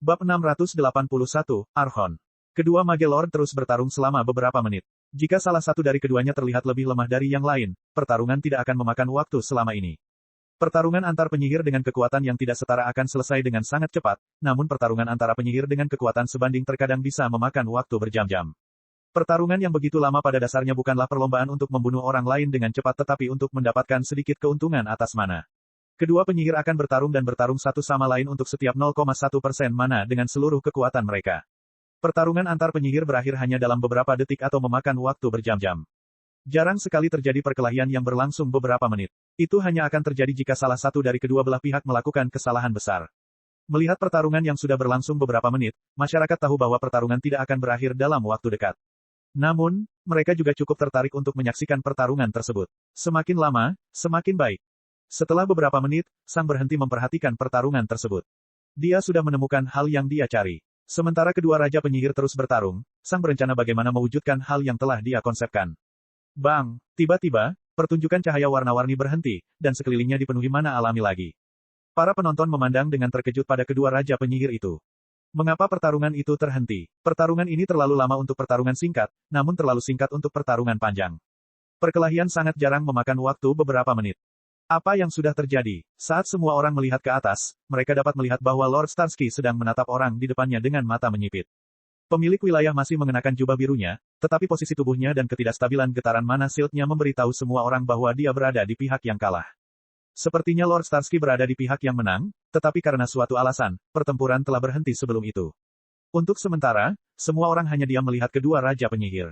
Bab 681, Archon. Kedua Mage Lord terus bertarung selama beberapa menit. Jika salah satu dari keduanya terlihat lebih lemah dari yang lain, pertarungan tidak akan memakan waktu selama ini. Pertarungan antar penyihir dengan kekuatan yang tidak setara akan selesai dengan sangat cepat, namun pertarungan antara penyihir dengan kekuatan sebanding terkadang bisa memakan waktu berjam-jam. Pertarungan yang begitu lama pada dasarnya bukanlah perlombaan untuk membunuh orang lain dengan cepat tetapi untuk mendapatkan sedikit keuntungan atas mana. Kedua penyihir akan bertarung satu sama lain untuk setiap 0,1% mana dengan seluruh kekuatan mereka. Pertarungan antar penyihir berakhir hanya dalam beberapa detik atau memakan waktu berjam-jam. Jarang sekali terjadi perkelahian yang berlangsung beberapa menit. Itu hanya akan terjadi jika salah satu dari kedua belah pihak melakukan kesalahan besar. Melihat pertarungan yang sudah berlangsung beberapa menit, masyarakat tahu bahwa pertarungan tidak akan berakhir dalam waktu dekat. Namun, mereka juga cukup tertarik untuk menyaksikan pertarungan tersebut. Semakin lama, semakin baik. Setelah beberapa menit, Sang berhenti memperhatikan pertarungan tersebut. Dia sudah menemukan hal yang dia cari. Sementara kedua raja penyihir terus bertarung, Sang berencana bagaimana mewujudkan hal yang telah dia konsepkan. Bang! Tiba-tiba, pertunjukan cahaya warna-warni berhenti, dan sekelilingnya dipenuhi mana alami lagi. Para penonton memandang dengan terkejut pada kedua raja penyihir itu. Mengapa pertarungan itu terhenti? Pertarungan ini terlalu lama untuk pertarungan singkat, namun terlalu singkat untuk pertarungan panjang. Perkelahian sangat jarang memakan waktu beberapa menit. Apa yang sudah terjadi? Saat semua orang melihat ke atas, mereka dapat melihat bahwa Lord Starsky sedang menatap orang di depannya dengan mata menyipit. Pemilik wilayah masih mengenakan jubah birunya, tetapi posisi tubuhnya dan ketidakstabilan getaran mana shieldnya memberitahu semua orang bahwa dia berada di pihak yang kalah. Sepertinya Lord Starsky berada di pihak yang menang, tetapi karena suatu alasan, pertempuran telah berhenti sebelum itu. Untuk sementara, semua orang hanya diam melihat kedua raja penyihir.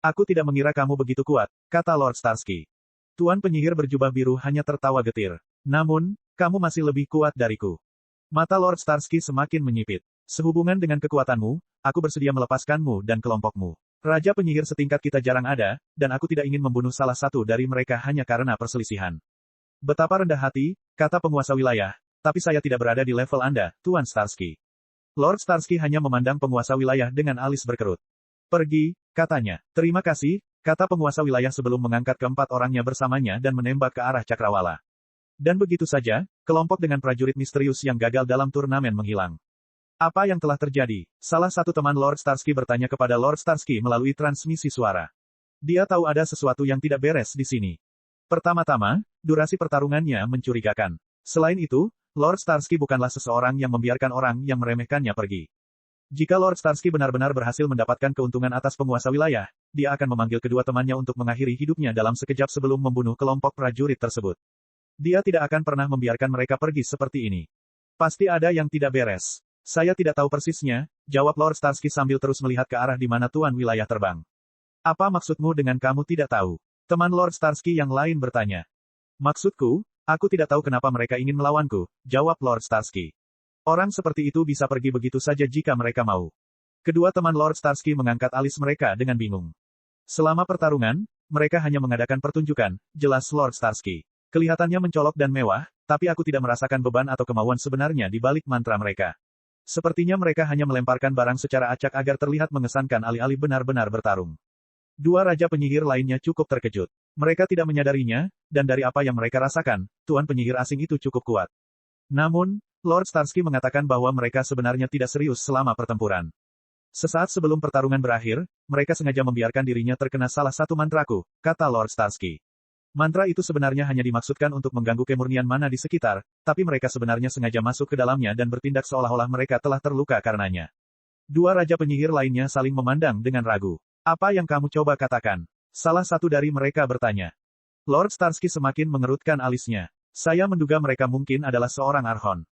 Aku tidak mengira kamu begitu kuat, kata Lord Starsky. Tuan penyihir berjubah biru hanya tertawa getir. Namun, kamu masih lebih kuat dariku. Mata Lord Starsky semakin menyipit. Sehubungan dengan kekuatanmu, aku bersedia melepaskanmu dan kelompokmu. Raja penyihir setingkat kita jarang ada, dan aku tidak ingin membunuh salah satu dari mereka hanya karena perselisihan. Betapa rendah hati, kata penguasa wilayah, tapi saya tidak berada di level Anda, Tuan Starsky. Lord Starsky hanya memandang penguasa wilayah dengan alis berkerut. Pergi, katanya. Terima kasih, kata penguasa wilayah sebelum mengangkat keempat orangnya bersamanya dan menembak ke arah cakrawala. Dan begitu saja, kelompok dengan prajurit misterius yang gagal dalam turnamen menghilang. Apa yang telah terjadi? Salah satu teman Lord Starsky bertanya kepada Lord Starsky melalui transmisi suara. Dia tahu ada sesuatu yang tidak beres di sini. Pertama-tama, durasi pertarungannya mencurigakan. Selain itu, Lord Starsky bukanlah seseorang yang membiarkan orang yang meremehkannya pergi. Jika Lord Starsky benar-benar berhasil mendapatkan keuntungan atas penguasa wilayah, dia akan memanggil kedua temannya untuk mengakhiri hidupnya dalam sekejap sebelum membunuh kelompok prajurit tersebut. Dia tidak akan pernah membiarkan mereka pergi seperti ini. Pasti ada yang tidak beres. Saya tidak tahu persisnya, jawab Lord Starsky sambil terus melihat ke arah di mana tuan wilayah terbang. Apa maksudmu dengan kamu tidak tahu? Teman Lord Starsky yang lain bertanya. Maksudku, aku tidak tahu kenapa mereka ingin melawanku, jawab Lord Starsky. Orang seperti itu bisa pergi begitu saja jika mereka mau. Kedua teman Lord Starsky mengangkat alis mereka dengan bingung. Selama pertarungan, mereka hanya mengadakan pertunjukan, jelas Lord Starsky. Kelihatannya mencolok dan mewah, tapi aku tidak merasakan beban atau kemauan sebenarnya di balik mantra mereka. Sepertinya mereka hanya melemparkan barang secara acak agar terlihat mengesankan alih-alih benar-benar bertarung. Dua raja penyihir lainnya cukup terkejut. Mereka tidak menyadarinya, dan dari apa yang mereka rasakan, tuan penyihir asing itu cukup kuat. Namun, Lord Starsky mengatakan bahwa mereka sebenarnya tidak serius selama pertempuran. Sesaat sebelum pertarungan berakhir, mereka sengaja membiarkan dirinya terkena salah satu mantraku, kata Lord Starsky. Mantra itu sebenarnya hanya dimaksudkan untuk mengganggu kemurnian mana di sekitar, tapi mereka sebenarnya sengaja masuk ke dalamnya dan bertindak seolah-olah mereka telah terluka karenanya. Dua raja penyihir lainnya saling memandang dengan ragu. Apa yang kamu coba katakan? Salah satu dari mereka bertanya. Lord Starsky semakin mengerutkan alisnya. Saya menduga mereka mungkin adalah seorang Archon.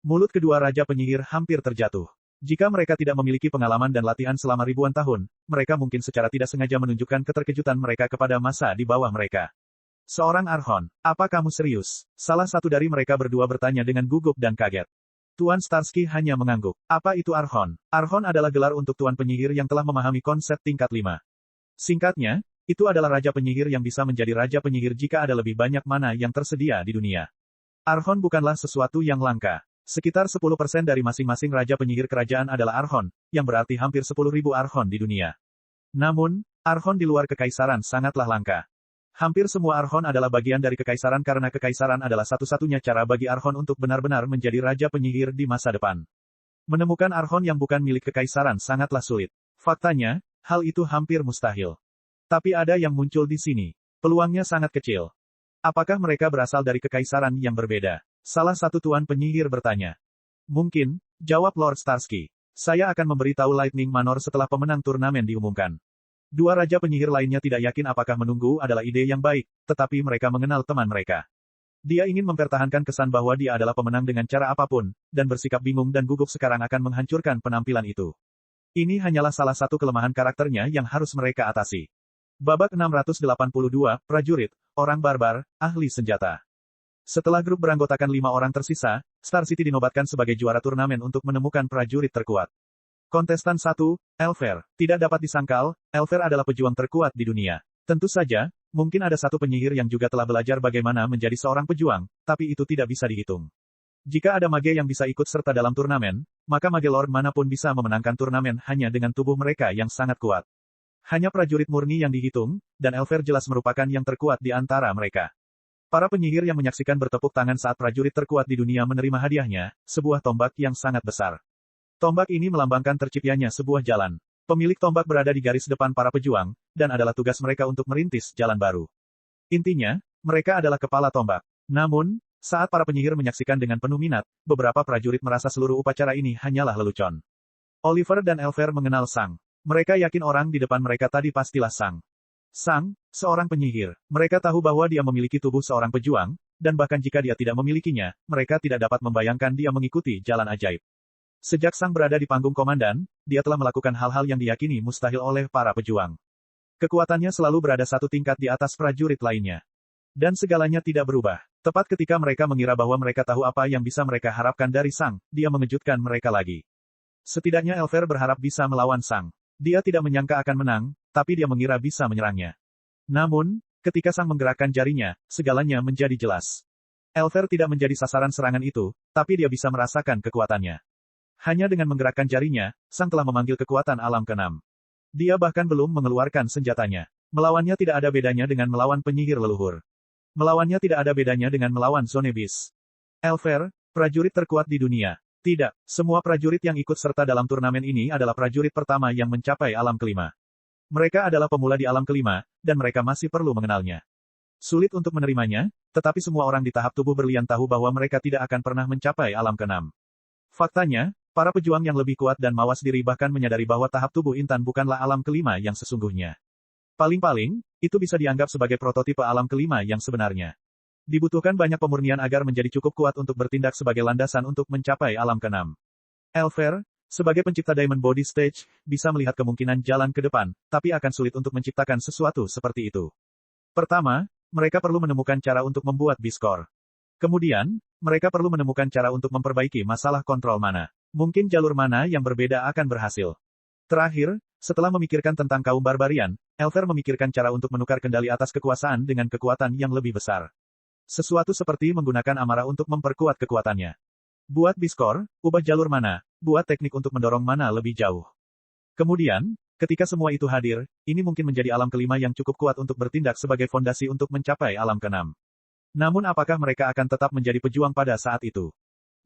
Mulut kedua raja penyihir hampir terjatuh. Jika mereka tidak memiliki pengalaman dan latihan selama ribuan tahun, mereka mungkin secara tidak sengaja menunjukkan keterkejutan mereka kepada massa di bawah mereka. Seorang Archon, apa kamu serius? Salah satu dari mereka berdua bertanya dengan gugup dan kaget. Tuan Starsky hanya mengangguk. Apa itu Archon? Archon adalah gelar untuk tuan penyihir yang telah memahami konsep tingkat 5. Singkatnya, itu adalah raja penyihir yang bisa menjadi raja penyihir jika ada lebih banyak mana yang tersedia di dunia. Archon bukanlah sesuatu yang langka. Sekitar 10% dari masing-masing raja penyihir kerajaan adalah Archon, yang berarti hampir 10.000 Archon di dunia. Namun, Archon di luar kekaisaran sangatlah langka. Hampir semua Archon adalah bagian dari kekaisaran karena kekaisaran adalah satu-satunya cara bagi Archon untuk benar-benar menjadi raja penyihir di masa depan. Menemukan Archon yang bukan milik kekaisaran sangatlah sulit. Faktanya, hal itu hampir mustahil. Tapi ada yang muncul di sini. Peluangnya sangat kecil. Apakah mereka berasal dari kekaisaran yang berbeda? Salah satu tuan penyihir bertanya. Mungkin, jawab Lord Starsky. Saya akan memberitahu Lightning Manor setelah pemenang turnamen diumumkan. Dua raja penyihir lainnya tidak yakin apakah menunggu adalah ide yang baik, tetapi mereka mengenal teman mereka. Dia ingin mempertahankan kesan bahwa dia adalah pemenang dengan cara apapun, dan bersikap bingung dan gugup sekarang akan menghancurkan penampilan itu. Ini hanyalah salah satu kelemahan karakternya yang harus mereka atasi. Babak 682, prajurit, orang barbar, ahli senjata. Setelah grup beranggotakan 5 orang tersisa, Star City dinobatkan sebagai juara turnamen untuk menemukan prajurit terkuat. Kontestan 1, Elfer. Tidak dapat disangkal, Elfer adalah pejuang terkuat di dunia. Tentu saja, mungkin ada satu penyihir yang juga telah belajar bagaimana menjadi seorang pejuang, tapi itu tidak bisa dihitung. Jika ada mage yang bisa ikut serta dalam turnamen, maka mage lord manapun bisa memenangkan turnamen hanya dengan tubuh mereka yang sangat kuat. Hanya prajurit murni yang dihitung, dan Elfer jelas merupakan yang terkuat di antara mereka. Para penyihir yang menyaksikan bertepuk tangan saat prajurit terkuat di dunia menerima hadiahnya, sebuah tombak yang sangat besar. Tombak ini melambangkan terciptanya sebuah jalan. Pemilik tombak berada di garis depan para pejuang, dan adalah tugas mereka untuk merintis jalan baru. Intinya, mereka adalah kepala tombak. Namun, saat para penyihir menyaksikan dengan penuh minat, beberapa prajurit merasa seluruh upacara ini hanyalah lelucon. Oliver dan Elfer mengenal Sang. Mereka yakin orang di depan mereka tadi pastilah Sang. Sang, seorang penyihir. Mereka tahu bahwa dia memiliki tubuh seorang pejuang, dan bahkan jika dia tidak memilikinya, mereka tidak dapat membayangkan dia mengikuti jalan ajaib. Sejak Sang berada di panggung komandan, dia telah melakukan hal-hal yang diyakini mustahil oleh para pejuang. Kekuatannya selalu berada satu tingkat di atas prajurit lainnya. Dan segalanya tidak berubah. Tepat ketika mereka mengira bahwa mereka tahu apa yang bisa mereka harapkan dari Sang, dia mengejutkan mereka lagi. Setidaknya Elfer berharap bisa melawan Sang. Dia tidak menyangka akan menang, tapi dia mengira bisa menyerangnya. Namun, ketika Sang menggerakkan jarinya, segalanya menjadi jelas. Elfer tidak menjadi sasaran serangan itu, tapi dia bisa merasakan kekuatannya. Hanya dengan menggerakkan jarinya, Sang telah memanggil kekuatan alam ke-6. Dia bahkan belum mengeluarkan senjatanya. Melawannya tidak ada bedanya dengan melawan penyihir leluhur. Melawannya tidak ada bedanya dengan melawan Zonebis. Elfer, prajurit terkuat di dunia. Tidak, semua prajurit yang ikut serta dalam turnamen ini adalah prajurit pertama yang mencapai alam ke-5. Mereka adalah pemula di alam ke-5, dan mereka masih perlu mengenalnya. Sulit untuk menerimanya, tetapi semua orang di tahap tubuh berlian tahu bahwa mereka tidak akan pernah mencapai alam ke-6. Faktanya, para pejuang yang lebih kuat dan mawas diri bahkan menyadari bahwa tahap tubuh intan bukanlah alam ke-5 yang sesungguhnya. Paling-paling, itu bisa dianggap sebagai prototipe alam ke-5 yang sebenarnya. Dibutuhkan banyak pemurnian agar menjadi cukup kuat untuk bertindak sebagai landasan untuk mencapai alam ke-6. Elfer, sebagai pencipta Diamond Body Stage, bisa melihat kemungkinan jalan ke depan, tapi akan sulit untuk menciptakan sesuatu seperti itu. Pertama, mereka perlu menemukan cara untuk membuat B-Score. Kemudian, mereka perlu menemukan cara untuk memperbaiki masalah kontrol mana. Mungkin jalur mana yang berbeda akan berhasil. Terakhir, setelah memikirkan tentang kaum barbarian, Elfer memikirkan cara untuk menukar kendali atas kekuasaan dengan kekuatan yang lebih besar. Sesuatu seperti menggunakan amarah untuk memperkuat kekuatannya. Buat B-Score, ubah jalur mana, buat teknik untuk mendorong mana lebih jauh. Kemudian, ketika semua itu hadir, ini mungkin menjadi alam ke-5 yang cukup kuat untuk bertindak sebagai fondasi untuk mencapai alam ke-6. Namun apakah mereka akan tetap menjadi pejuang pada saat itu?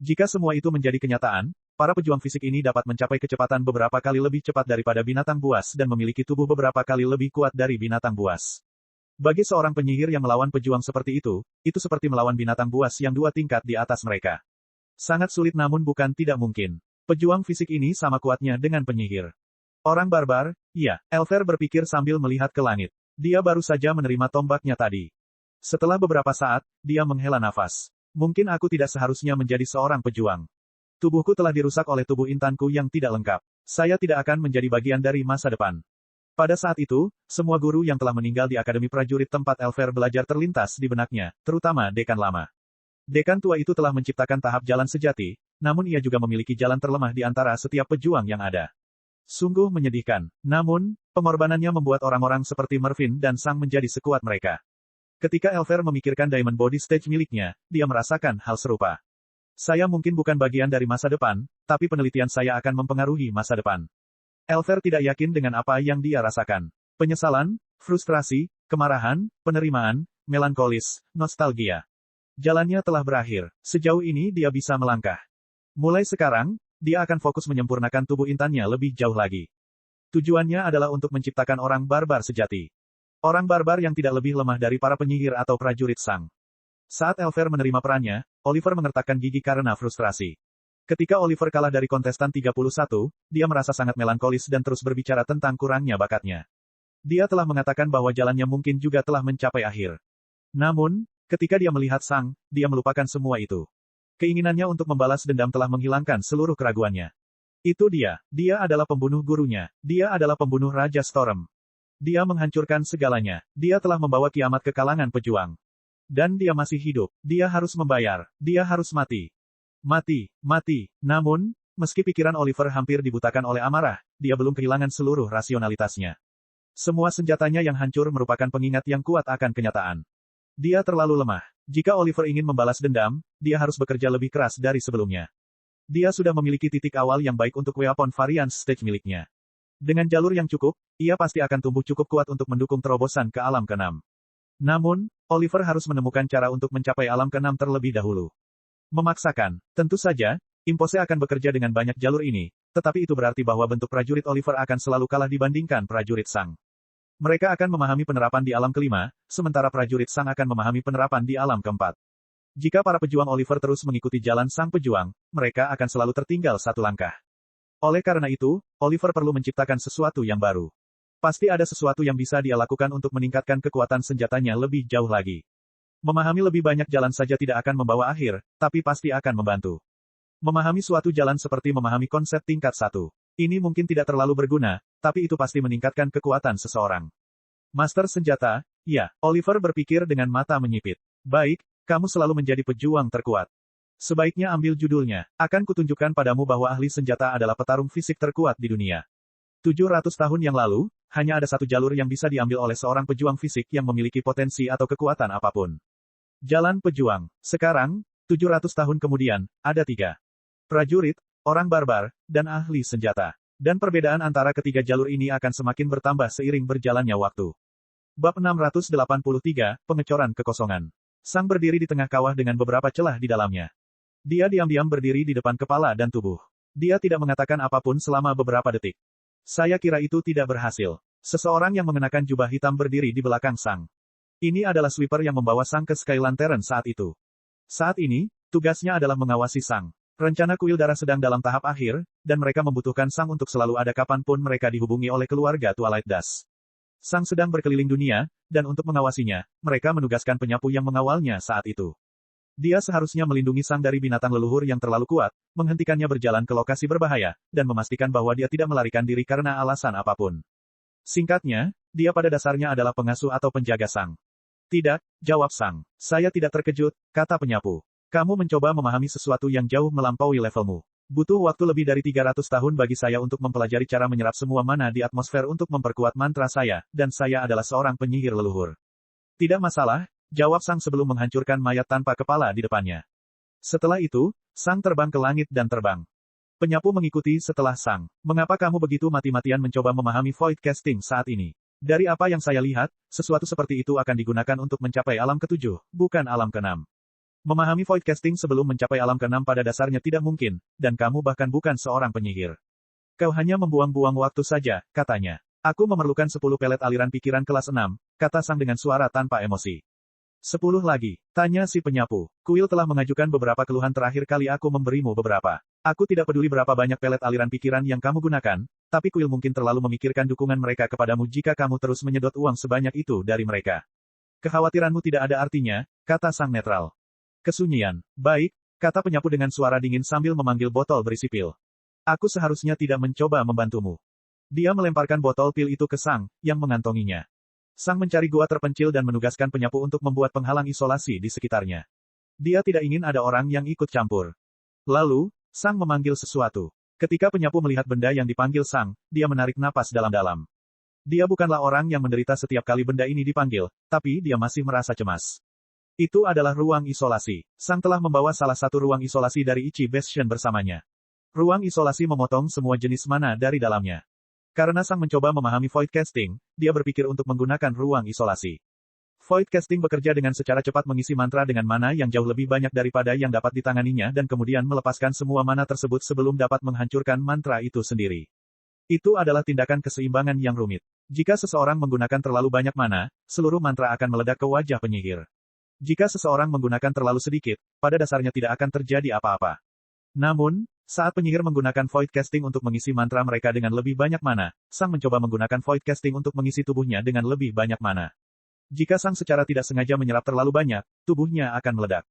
Jika semua itu menjadi kenyataan, para pejuang fisik ini dapat mencapai kecepatan beberapa kali lebih cepat daripada binatang buas dan memiliki tubuh beberapa kali lebih kuat dari binatang buas. Bagi seorang penyihir yang melawan pejuang seperti itu seperti melawan binatang buas yang 2 tingkat di atas mereka. Sangat sulit namun bukan tidak mungkin. Pejuang fisik ini sama kuatnya dengan penyihir. Orang barbar, iya, Elfer berpikir sambil melihat ke langit. Dia baru saja menerima tombaknya tadi. Setelah beberapa saat, dia menghela nafas. Mungkin aku tidak seharusnya menjadi seorang pejuang. Tubuhku telah dirusak oleh tubuh intanku yang tidak lengkap. Saya tidak akan menjadi bagian dari masa depan. Pada saat itu, semua guru yang telah meninggal di Akademi Prajurit tempat Elfer belajar terlintas di benaknya, terutama dekan lama. Dekan tua itu telah menciptakan tahap jalan sejati, namun ia juga memiliki jalan terlemah di antara setiap pejuang yang ada. Sungguh menyedihkan. Namun, pengorbanannya membuat orang-orang seperti Mervyn dan Sang menjadi sekuat mereka. Ketika Elfer memikirkan Diamond Body Stage miliknya, dia merasakan hal serupa. Saya mungkin bukan bagian dari masa depan, tapi penelitian saya akan mempengaruhi masa depan. Elfer tidak yakin dengan apa yang dia rasakan. Penyesalan, frustrasi, kemarahan, penerimaan, melankolis, nostalgia. Jalannya telah berakhir. Sejauh ini dia bisa melangkah. Mulai sekarang, dia akan fokus menyempurnakan tubuh intannya lebih jauh lagi. Tujuannya adalah untuk menciptakan orang barbar sejati. Orang barbar yang tidak lebih lemah dari para penyihir atau prajurit Sang. Saat Elver menerima perannya, Oliver mengertakkan gigi karena frustrasi. Ketika Oliver kalah dari kontestan 31, dia merasa sangat melankolis dan terus berbicara tentang kurangnya bakatnya. Dia telah mengatakan bahwa jalannya mungkin juga telah mencapai akhir. Namun, ketika dia melihat Sang, dia melupakan semua itu. Keinginannya untuk membalas dendam telah menghilangkan seluruh keraguannya. Itu dia adalah pembunuh gurunya, dia adalah pembunuh Raja Storm. Dia menghancurkan segalanya, dia telah membawa kiamat ke kalangan pejuang. Dan dia masih hidup, dia harus membayar, dia harus mati. Mati. Namun, meski pikiran Oliver hampir dibutakan oleh amarah, dia belum kehilangan seluruh rasionalitasnya. Semua senjatanya yang hancur merupakan pengingat yang kuat akan kenyataan. Dia terlalu lemah. Jika Oliver ingin membalas dendam, dia harus bekerja lebih keras dari sebelumnya. Dia sudah memiliki titik awal yang baik untuk weapon variance stage miliknya. Dengan jalur yang cukup, ia pasti akan tumbuh cukup kuat untuk mendukung terobosan ke alam ke-6. Namun, Oliver harus menemukan cara untuk mencapai alam ke-6 terlebih dahulu. Memaksakan. Tentu saja, Impose akan bekerja dengan banyak jalur ini, tetapi itu berarti bahwa bentuk prajurit Oliver akan selalu kalah dibandingkan prajurit Sang. Mereka akan memahami penerapan di alam ke-5, sementara prajurit Sang akan memahami penerapan di alam ke-4. Jika para pejuang Oliver terus mengikuti jalan Sang Pejuang, mereka akan selalu tertinggal satu langkah. Oleh karena itu, Oliver perlu menciptakan sesuatu yang baru. Pasti ada sesuatu yang bisa dia lakukan untuk meningkatkan kekuatan senjatanya lebih jauh lagi. Memahami lebih banyak jalan saja tidak akan membawa akhir, tapi pasti akan membantu. Memahami suatu jalan seperti memahami konsep tingkat 1. Ini mungkin tidak terlalu berguna, tapi itu pasti meningkatkan kekuatan seseorang. Master senjata, ya, Oliver berpikir dengan mata menyipit. Baik, kamu selalu menjadi pejuang terkuat. Sebaiknya ambil judulnya, akan kutunjukkan padamu bahwa ahli senjata adalah petarung fisik terkuat di dunia. 700 tahun yang lalu, hanya ada satu jalur yang bisa diambil oleh seorang pejuang fisik yang memiliki potensi atau kekuatan apapun. Jalan pejuang. Sekarang, 700 tahun kemudian, ada 3. Prajurit, orang barbar, dan ahli senjata. Dan perbedaan antara ketiga jalur ini akan semakin bertambah seiring berjalannya waktu. Bab 683, Pengecoran Kekosongan. Sang berdiri di tengah kawah dengan beberapa celah di dalamnya. Dia diam-diam berdiri di depan kepala dan tubuh. Dia tidak mengatakan apapun selama beberapa detik. Saya kira itu tidak berhasil. Seseorang yang mengenakan jubah hitam berdiri di belakang Sang. Ini adalah sweeper yang membawa Sang ke Sky Lantern saat itu. Saat ini, tugasnya adalah mengawasi Sang. Rencana kuil darah sedang dalam tahap akhir, dan mereka membutuhkan Sang untuk selalu ada kapanpun mereka dihubungi oleh keluarga Twilight Dust. Sang sedang berkeliling dunia, dan untuk mengawasinya, mereka menugaskan penyapu yang mengawalnya saat itu. Dia seharusnya melindungi Sang dari binatang leluhur yang terlalu kuat, menghentikannya berjalan ke lokasi berbahaya, dan memastikan bahwa dia tidak melarikan diri karena alasan apapun. Singkatnya, dia pada dasarnya adalah pengasuh atau penjaga Sang. Tidak, jawab Sang. Saya tidak terkejut, kata penyapu. Kamu mencoba memahami sesuatu yang jauh melampaui levelmu. Butuh waktu lebih dari 300 tahun bagi saya untuk mempelajari cara menyerap semua mana di atmosfer untuk memperkuat mantra saya, dan saya adalah seorang penyihir leluhur. Tidak masalah, jawab Sang sebelum menghancurkan mayat tanpa kepala di depannya. Setelah itu, Sang terbang ke langit dan terbang. Penyapu mengikuti setelah Sang. Mengapa kamu begitu mati-matian mencoba memahami void casting saat ini? Dari apa yang saya lihat, sesuatu seperti itu akan digunakan untuk mencapai alam ke-7, bukan alam ke-6. Memahami void casting sebelum mencapai alam ke-6 pada dasarnya tidak mungkin, dan kamu bahkan bukan seorang penyihir. Kau hanya membuang-buang waktu saja, katanya. Aku memerlukan 10 pelet aliran pikiran kelas 6, kata Sang dengan suara tanpa emosi. 10 lagi, tanya si penyapu. Kuil telah mengajukan beberapa keluhan terakhir kali aku memberimu beberapa. Aku tidak peduli berapa banyak pelet aliran pikiran yang kamu gunakan, tapi kuil mungkin terlalu memikirkan dukungan mereka kepadamu jika kamu terus menyedot uang sebanyak itu dari mereka. Kekhawatiranmu tidak ada artinya, kata Sang netral. Kesunyian. Baik, kata penyapu dengan suara dingin sambil memanggil botol berisi pil. Aku seharusnya tidak mencoba membantumu. Dia melemparkan botol pil itu ke Sang, yang mengantonginya. Sang mencari gua terpencil dan menugaskan penyapu untuk membuat penghalang isolasi di sekitarnya. Dia tidak ingin ada orang yang ikut campur. Lalu, Sang memanggil sesuatu. Ketika penyapu melihat benda yang dipanggil Sang, dia menarik napas dalam-dalam. Dia bukanlah orang yang menderita setiap kali benda ini dipanggil, tapi dia masih merasa cemas. Itu adalah ruang isolasi. Sang telah membawa salah satu ruang isolasi dari Ichi Bastion bersamanya. Ruang isolasi memotong semua jenis mana dari dalamnya. Karena Sang mencoba memahami void casting, dia berpikir untuk menggunakan ruang isolasi. Void Casting bekerja dengan secara cepat mengisi mantra dengan mana yang jauh lebih banyak daripada yang dapat ditanganinya dan kemudian melepaskan semua mana tersebut sebelum dapat menghancurkan mantra itu sendiri. Itu adalah tindakan keseimbangan yang rumit. Jika seseorang menggunakan terlalu banyak mana, seluruh mantra akan meledak ke wajah penyihir. Jika seseorang menggunakan terlalu sedikit, pada dasarnya tidak akan terjadi apa-apa. Namun, saat penyihir menggunakan Void Casting untuk mengisi mantra mereka dengan lebih banyak mana, Sang mencoba menggunakan Void Casting untuk mengisi tubuhnya dengan lebih banyak mana. Jika Sang secara tidak sengaja menyerap terlalu banyak, tubuhnya akan meledak.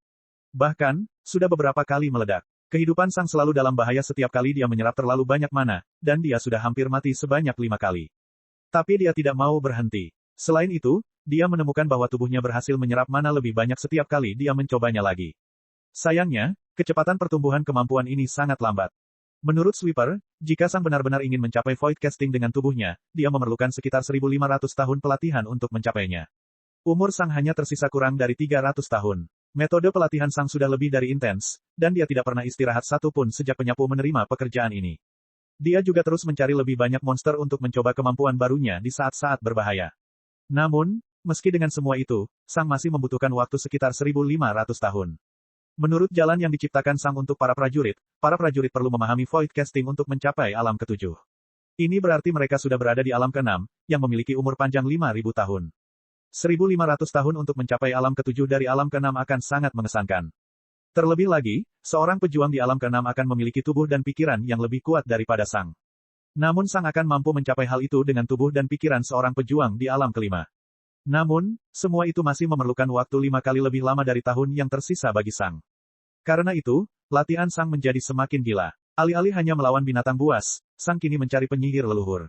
Bahkan, sudah beberapa kali meledak. Kehidupan Sang selalu dalam bahaya setiap kali dia menyerap terlalu banyak mana, dan dia sudah hampir mati sebanyak 5 kali. Tapi dia tidak mau berhenti. Selain itu, dia menemukan bahwa tubuhnya berhasil menyerap mana lebih banyak setiap kali dia mencobanya lagi. Sayangnya, kecepatan pertumbuhan kemampuan ini sangat lambat. Menurut Sweeper, jika Sang benar-benar ingin mencapai Void Casting dengan tubuhnya, dia memerlukan sekitar 1.500 tahun pelatihan untuk mencapainya. Umur Sang hanya tersisa kurang dari 300 tahun. Metode pelatihan Sang sudah lebih dari intens, dan dia tidak pernah istirahat satupun sejak penyapu menerima pekerjaan ini. Dia juga terus mencari lebih banyak monster untuk mencoba kemampuan barunya di saat-saat berbahaya. Namun, meski dengan semua itu, Sang masih membutuhkan waktu sekitar 1.500 tahun. Menurut jalan yang diciptakan Sang untuk para prajurit perlu memahami Void Casting untuk mencapai alam ke-7. Ini berarti mereka sudah berada di alam ke-6, yang memiliki umur panjang 5.000 tahun. 1.500 tahun untuk mencapai alam ke-7 dari alam ke-6 akan sangat mengesankan. Terlebih lagi, seorang pejuang di alam ke-6 akan memiliki tubuh dan pikiran yang lebih kuat daripada Sang. Namun Sang akan mampu mencapai hal itu dengan tubuh dan pikiran seorang pejuang di alam ke-5. Namun, semua itu masih memerlukan waktu 5 kali lebih lama dari tahun yang tersisa bagi Sang. Karena itu, latihan Sang menjadi semakin gila. Alih-alih hanya melawan binatang buas, Sang kini mencari penyihir leluhur.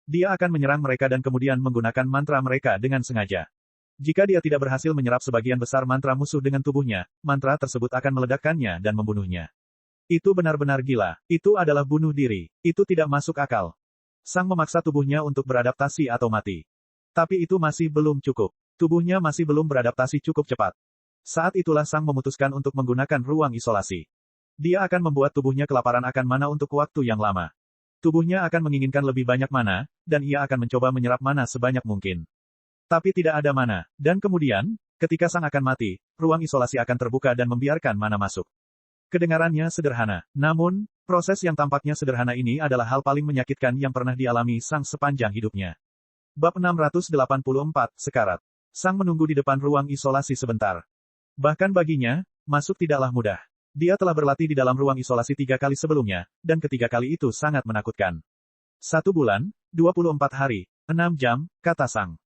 Dia akan menyerang mereka dan kemudian menggunakan mantra mereka dengan sengaja. Jika dia tidak berhasil menyerap sebagian besar mantra musuh dengan tubuhnya, mantra tersebut akan meledakkannya dan membunuhnya. Itu benar-benar gila. Itu adalah bunuh diri. Itu tidak masuk akal. Sang memaksa tubuhnya untuk beradaptasi atau mati. Tapi itu masih belum cukup. Tubuhnya masih belum beradaptasi cukup cepat. Saat itulah Sang memutuskan untuk menggunakan ruang isolasi. Dia akan membuat tubuhnya kelaparan akan mana untuk waktu yang lama. Tubuhnya akan menginginkan lebih banyak mana, dan ia akan mencoba menyerap mana sebanyak mungkin. Tapi tidak ada mana, dan kemudian, ketika Sang akan mati, ruang isolasi akan terbuka dan membiarkan mana masuk. Kedengarannya sederhana, namun, proses yang tampaknya sederhana ini adalah hal paling menyakitkan yang pernah dialami Sang sepanjang hidupnya. Bab 684, Sekarat. Sang menunggu di depan ruang isolasi sebentar. Bahkan baginya, masuk tidaklah mudah. Dia telah berlatih di dalam ruang isolasi 3 kali sebelumnya, dan ketiga kali itu sangat menakutkan. 1 bulan, 24 hari, 6 jam, kata Sang.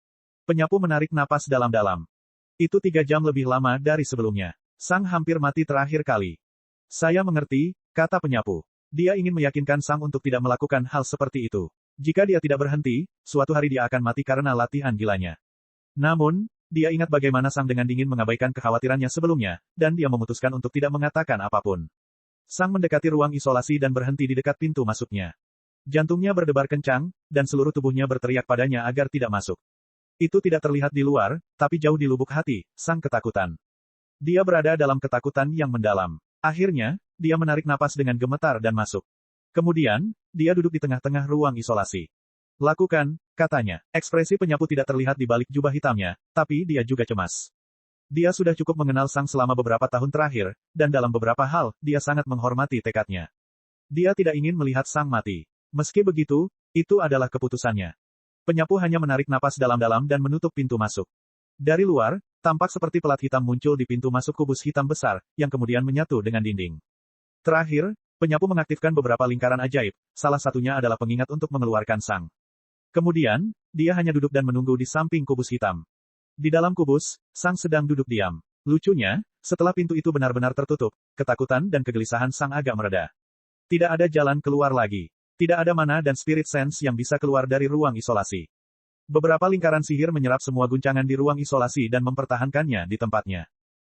Penyapu menarik napas dalam-dalam. Itu 3 jam lebih lama dari sebelumnya. Sang hampir mati terakhir kali. Saya mengerti, kata penyapu. Dia ingin meyakinkan Sang untuk tidak melakukan hal seperti itu. Jika dia tidak berhenti, suatu hari dia akan mati karena latihan gilanya. Namun, dia ingat bagaimana Sang dengan dingin mengabaikan kekhawatirannya sebelumnya, dan dia memutuskan untuk tidak mengatakan apapun. Sang mendekati ruang isolasi dan berhenti di dekat pintu masuknya. Jantungnya berdebar kencang, dan seluruh tubuhnya berteriak padanya agar tidak masuk. Itu tidak terlihat di luar, tapi jauh di lubuk hati, Sang ketakutan. Dia berada dalam ketakutan yang mendalam. Akhirnya, dia menarik napas dengan gemetar dan masuk. Kemudian, dia duduk di tengah-tengah ruang isolasi. Lakukan, katanya. Ekspresi penyapu tidak terlihat di balik jubah hitamnya, tapi dia juga cemas. Dia sudah cukup mengenal Sang selama beberapa tahun terakhir, dan dalam beberapa hal, dia sangat menghormati tekadnya. Dia tidak ingin melihat Sang mati. Meski begitu, itu adalah keputusannya. Penyapu hanya menarik napas dalam-dalam dan menutup pintu masuk. Dari luar, tampak seperti pelat hitam muncul di pintu masuk kubus hitam besar, yang kemudian menyatu dengan dinding. Terakhir, penyapu mengaktifkan beberapa lingkaran ajaib, salah satunya adalah pengingat untuk mengeluarkan Sang. Kemudian, dia hanya duduk dan menunggu di samping kubus hitam. Di dalam kubus, Sang sedang duduk diam. Lucunya, setelah pintu itu benar-benar tertutup, ketakutan dan kegelisahan Sang agak mereda. Tidak ada jalan keluar lagi. Tidak ada mana dan spirit sense yang bisa keluar dari ruang isolasi. Beberapa lingkaran sihir menyerap semua guncangan di ruang isolasi dan mempertahankannya di tempatnya.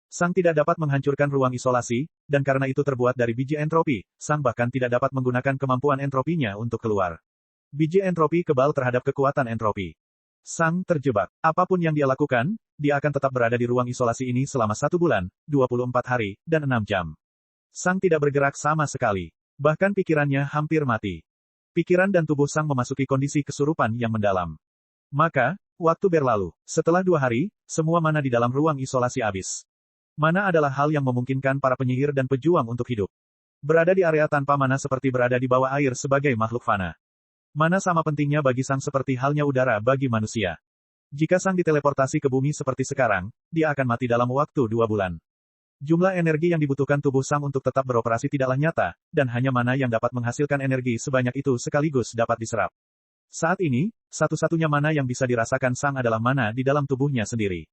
Sang tidak dapat menghancurkan ruang isolasi, dan karena itu terbuat dari biji entropi, Sang bahkan tidak dapat menggunakan kemampuan entropinya untuk keluar. Biji entropi kebal terhadap kekuatan entropi. Sang terjebak. Apapun yang dia lakukan, dia akan tetap berada di ruang isolasi ini selama 1 bulan, 24 hari, dan 6 jam. Sang tidak bergerak sama sekali. Bahkan pikirannya hampir mati. Pikiran dan tubuh Sang memasuki kondisi kesurupan yang mendalam. Maka, Waktu berlalu. Setelah 2 hari, semua mana di dalam ruang isolasi habis. Mana adalah hal yang memungkinkan para penyihir dan pejuang untuk hidup. Berada di area tanpa mana seperti berada di bawah air sebagai makhluk fana. Mana sama pentingnya bagi Sang seperti halnya udara bagi manusia. Jika Sang diteleportasi ke bumi seperti sekarang, dia akan mati dalam waktu 2 bulan. Jumlah energi yang dibutuhkan tubuh Sang untuk tetap beroperasi tidaklah nyata, dan hanya mana yang dapat menghasilkan energi sebanyak itu sekaligus dapat diserap. Saat ini, satu-satunya mana yang bisa dirasakan Sang adalah mana di dalam tubuhnya sendiri.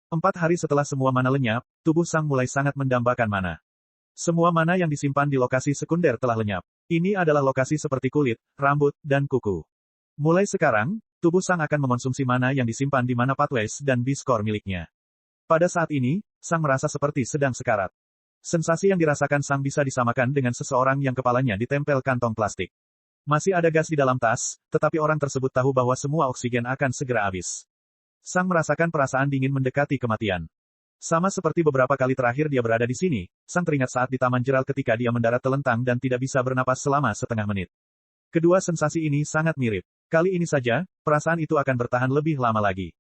4 hari setelah semua mana lenyap, tubuh Sang mulai sangat mendambakan mana. Semua mana yang disimpan di lokasi sekunder telah lenyap. Ini adalah lokasi seperti kulit, rambut, dan kuku. Mulai sekarang, tubuh Sang akan mengonsumsi mana yang disimpan di mana pathways dan biskor miliknya. Pada saat ini, Sang merasa seperti sedang sekarat. Sensasi yang dirasakan Sang bisa disamakan dengan seseorang yang kepalanya ditempel kantong plastik. Masih ada gas di dalam tas, tetapi orang tersebut tahu bahwa semua oksigen akan segera habis. Sang merasakan perasaan dingin mendekati kematian. Sama seperti beberapa kali terakhir dia berada di sini, Sang teringat saat di Taman Jeral ketika dia mendarat telentang dan tidak bisa bernapas selama setengah menit. Kedua sensasi ini sangat mirip. Kali ini saja, perasaan itu akan bertahan lebih lama lagi.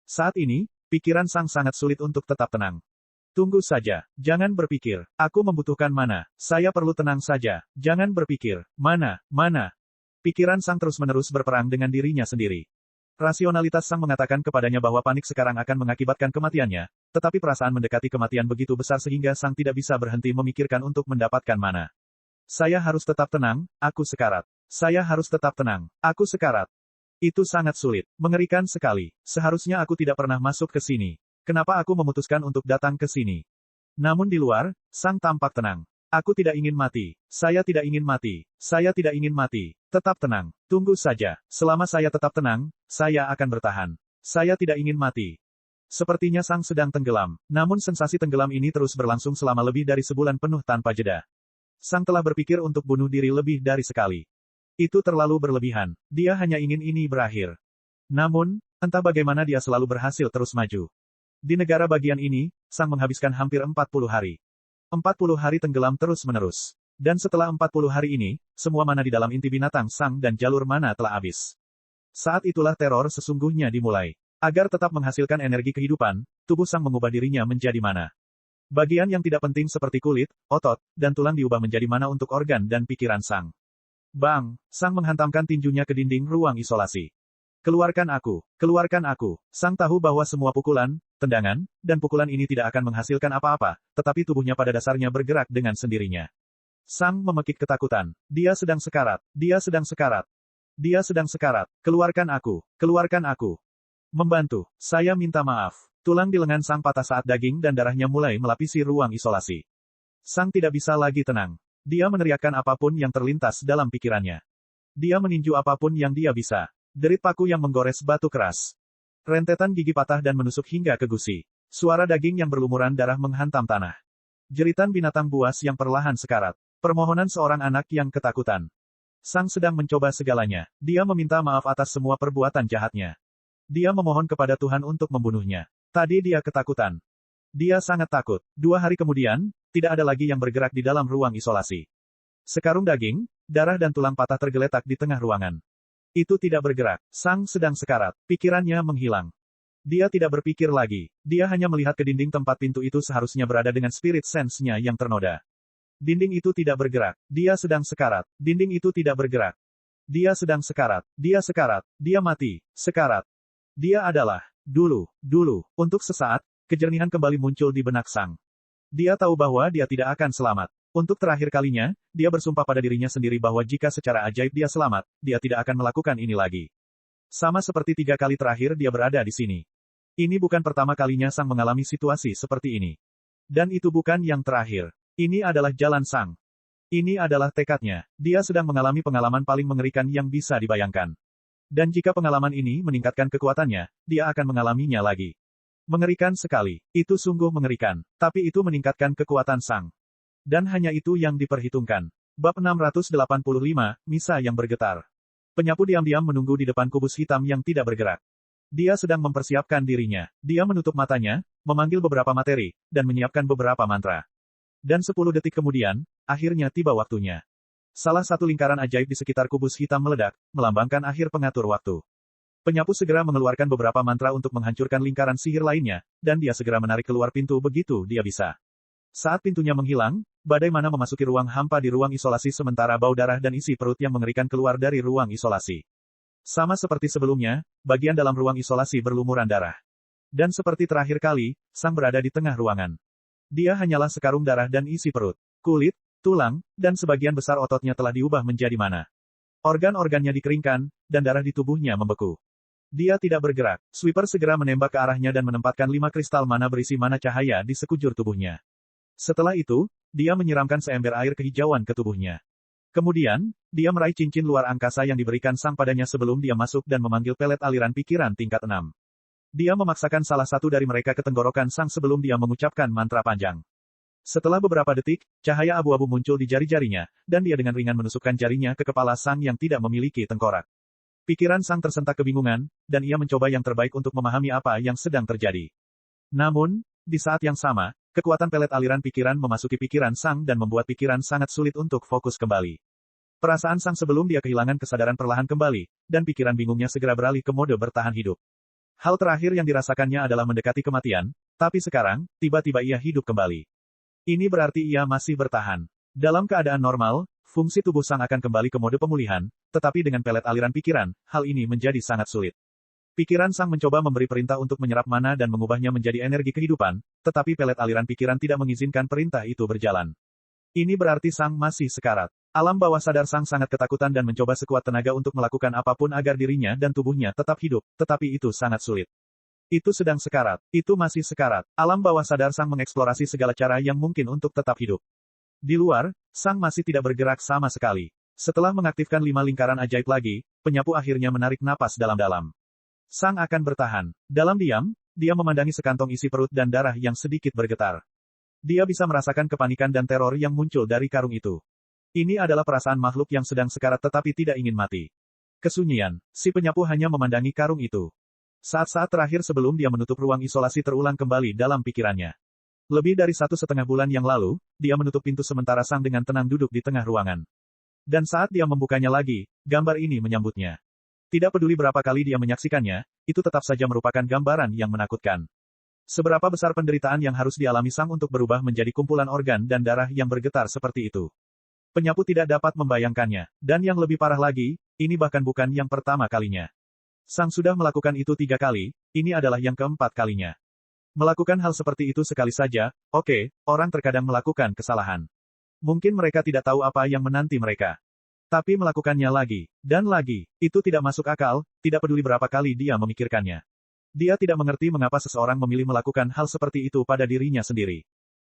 Saat ini, pikiran Sang sangat sulit untuk tetap tenang. Tunggu saja, jangan berpikir, aku membutuhkan mana, saya perlu tenang saja, jangan berpikir, mana. Pikiran Sang terus-menerus berperang dengan dirinya sendiri. Rasionalitas Sang mengatakan kepadanya bahwa panik sekarang akan mengakibatkan kematiannya, tetapi perasaan mendekati kematian begitu besar sehingga Sang tidak bisa berhenti memikirkan untuk mendapatkan mana. Saya harus tetap tenang, aku sekarat. Saya harus tetap tenang, aku sekarat. Itu sangat sulit, mengerikan sekali. Seharusnya aku tidak pernah masuk ke sini. Kenapa aku memutuskan untuk datang ke sini? Namun di luar, Sang tampak tenang. Aku tidak ingin mati. Saya tidak ingin mati. Saya tidak ingin mati. Tetap tenang. Tunggu saja. Selama saya tetap tenang, saya akan bertahan. Saya tidak ingin mati. Sepertinya Sang sedang tenggelam. Namun sensasi tenggelam ini terus berlangsung selama lebih dari sebulan penuh tanpa jeda. Sang telah berpikir untuk bunuh diri lebih dari sekali. Itu terlalu berlebihan. Dia hanya ingin ini berakhir. Namun, entah bagaimana dia selalu berhasil terus maju. Di negara bagian ini, Sang menghabiskan hampir 40 hari. 40 hari tenggelam terus-menerus. Dan setelah 40 hari ini, semua mana di dalam inti binatang Sang dan jalur mana telah habis. Saat itulah teror sesungguhnya dimulai. Agar tetap menghasilkan energi kehidupan, tubuh Sang mengubah dirinya menjadi mana. Bagian yang tidak penting seperti kulit, otot, dan tulang diubah menjadi mana untuk organ dan pikiran Sang. Bang! Sang menghantamkan tinjunya ke dinding ruang isolasi. Keluarkan aku! Keluarkan aku! Sang tahu bahwa semua pukulan, tendangan, dan pukulan ini tidak akan menghasilkan apa-apa, tetapi tubuhnya pada dasarnya bergerak dengan sendirinya. Sang memekik ketakutan. Dia sedang sekarat. Dia sedang sekarat. Dia sedang sekarat. Keluarkan aku! Keluarkan aku! Membantu. Saya minta maaf. Tulang di lengan Sang patah saat daging dan darahnya mulai melapisi ruang isolasi. Sang tidak bisa lagi tenang. Dia meneriakkan apapun yang terlintas dalam pikirannya. Dia meninju apapun yang dia bisa. Derit paku yang menggores batu keras. Rentetan gigi patah dan menusuk hingga ke gusi. Suara daging yang berlumuran darah menghantam tanah. Jeritan binatang buas yang perlahan sekarat. Permohonan seorang anak yang ketakutan. Sang sedang mencoba segalanya. Dia meminta maaf atas semua perbuatan jahatnya. Dia memohon kepada Tuhan untuk membunuhnya. Tadi dia ketakutan. Dia sangat takut. 2 hari kemudian, tidak ada lagi yang bergerak di dalam ruang isolasi. Sekarung daging, darah dan tulang patah tergeletak di tengah ruangan. Itu tidak bergerak. Sang sedang sekarat. Pikirannya menghilang. Dia tidak berpikir lagi. Dia hanya melihat ke dinding tempat pintu itu seharusnya berada dengan spirit sense-nya yang ternoda. Dinding itu tidak bergerak. Dia sedang sekarat. Dinding itu tidak bergerak. Dia sedang sekarat. Dia sekarat. Dia mati. Sekarat. Dia adalah. Dulu. Untuk sesaat, kejernihan kembali muncul di benak Sang. Dia tahu bahwa dia tidak akan selamat. Untuk terakhir kalinya, dia bersumpah pada dirinya sendiri bahwa jika secara ajaib dia selamat, dia tidak akan melakukan ini lagi. Sama seperti 3 kali terakhir dia berada di sini. Ini bukan pertama kalinya Sang mengalami situasi seperti ini. Dan itu bukan yang terakhir. Ini adalah jalan Sang. Ini adalah tekadnya. Dia sedang mengalami pengalaman paling mengerikan yang bisa dibayangkan. Dan jika pengalaman ini meningkatkan kekuatannya, dia akan mengalaminya lagi. Mengerikan sekali. Itu sungguh mengerikan. Tapi itu meningkatkan kekuatan Sang. Dan hanya itu yang diperhitungkan. Bab 685, Misa yang bergetar. Penyapu diam-diam menunggu di depan kubus hitam yang tidak bergerak. Dia sedang mempersiapkan dirinya. Dia menutup matanya, memanggil beberapa materi, dan menyiapkan beberapa mantra. Dan 10 detik kemudian, akhirnya tiba waktunya. Salah satu lingkaran ajaib di sekitar kubus hitam meledak, melambangkan akhir pengatur waktu. Penyapu segera mengeluarkan beberapa mantra untuk menghancurkan lingkaran sihir lainnya, dan dia segera menarik keluar pintu begitu dia bisa. Saat pintunya menghilang, badai mana memasuki ruang hampa di ruang isolasi sementara bau darah dan isi perut yang mengerikan keluar dari ruang isolasi. Sama seperti sebelumnya, bagian dalam ruang isolasi berlumuran darah. Dan seperti terakhir kali, Sang berada di tengah ruangan. Dia hanyalah sekarung darah dan isi perut. Kulit, tulang, dan sebagian besar ototnya telah diubah menjadi mana. Organ-organnya dikeringkan, dan darah di tubuhnya membeku. Dia tidak bergerak. Sweeper segera menembak ke arahnya dan menempatkan 5 kristal mana berisi mana cahaya di sekujur tubuhnya. Setelah itu, dia menyiramkan seember air kehijauan ke tubuhnya. Kemudian, dia meraih cincin luar angkasa yang diberikan Sang padanya sebelum dia masuk dan memanggil pelet aliran pikiran tingkat 6. Dia memaksakan salah satu dari mereka ke tenggorokan Sang sebelum dia mengucapkan mantra panjang. Setelah beberapa detik, cahaya abu-abu muncul di jari-jarinya, dan dia dengan ringan menusukkan jarinya ke kepala Sang yang tidak memiliki tengkorak. Pikiran Sang tersentak kebingungan, dan ia mencoba yang terbaik untuk memahami apa yang sedang terjadi. Namun, di saat yang sama, kekuatan pelet aliran pikiran memasuki pikiran Sang dan membuat pikiran sangat sulit untuk fokus kembali. Perasaan Sang sebelum dia kehilangan kesadaran perlahan kembali, dan pikiran bingungnya segera beralih ke mode bertahan hidup. Hal terakhir yang dirasakannya adalah mendekati kematian, tapi sekarang, tiba-tiba ia hidup kembali. Ini berarti ia masih bertahan. Dalam keadaan normal, fungsi tubuh Sang akan kembali ke mode pemulihan, tetapi dengan pelet aliran pikiran, hal ini menjadi sangat sulit. Pikiran Sang mencoba memberi perintah untuk menyerap mana dan mengubahnya menjadi energi kehidupan, tetapi pelet aliran pikiran tidak mengizinkan perintah itu berjalan. Ini berarti Sang masih sekarat. Alam bawah sadar Sang sangat ketakutan dan mencoba sekuat tenaga untuk melakukan apapun agar dirinya dan tubuhnya tetap hidup, tetapi itu sangat sulit. Itu sedang sekarat. Itu masih sekarat. Alam bawah sadar Sang mengeksplorasi segala cara yang mungkin untuk tetap hidup. Di luar, Sang masih tidak bergerak sama sekali. Setelah mengaktifkan 5 lingkaran ajaib lagi, penyapu akhirnya menarik napas dalam-dalam. Sang akan bertahan. Dalam diam, dia memandangi sekantong isi perut dan darah yang sedikit bergetar. Dia bisa merasakan kepanikan dan teror yang muncul dari karung itu. Ini adalah perasaan makhluk yang sedang sekarat tetapi tidak ingin mati. Kesunyian. Si penyapu hanya memandangi karung itu. Saat-saat terakhir sebelum dia menutup ruang isolasi terulang kembali dalam pikirannya. Lebih dari 1,5 bulan yang lalu, dia menutup pintu sementara Sang dengan tenang duduk di tengah ruangan. Dan saat dia membukanya lagi, gambar ini menyambutnya. Tidak peduli berapa kali dia menyaksikannya, itu tetap saja merupakan gambaran yang menakutkan. Seberapa besar penderitaan yang harus dialami Sang untuk berubah menjadi kumpulan organ dan darah yang bergetar seperti itu. Penyapu tidak dapat membayangkannya, dan yang lebih parah lagi, ini bahkan bukan yang pertama kalinya. Sang sudah melakukan itu 3 kali, ini adalah yang keempat kalinya. Melakukan hal seperti itu sekali saja, oke, orang terkadang melakukan kesalahan. Mungkin mereka tidak tahu apa yang menanti mereka. Tapi melakukannya lagi, dan lagi, itu tidak masuk akal, tidak peduli berapa kali dia memikirkannya. Dia tidak mengerti mengapa seseorang memilih melakukan hal seperti itu pada dirinya sendiri.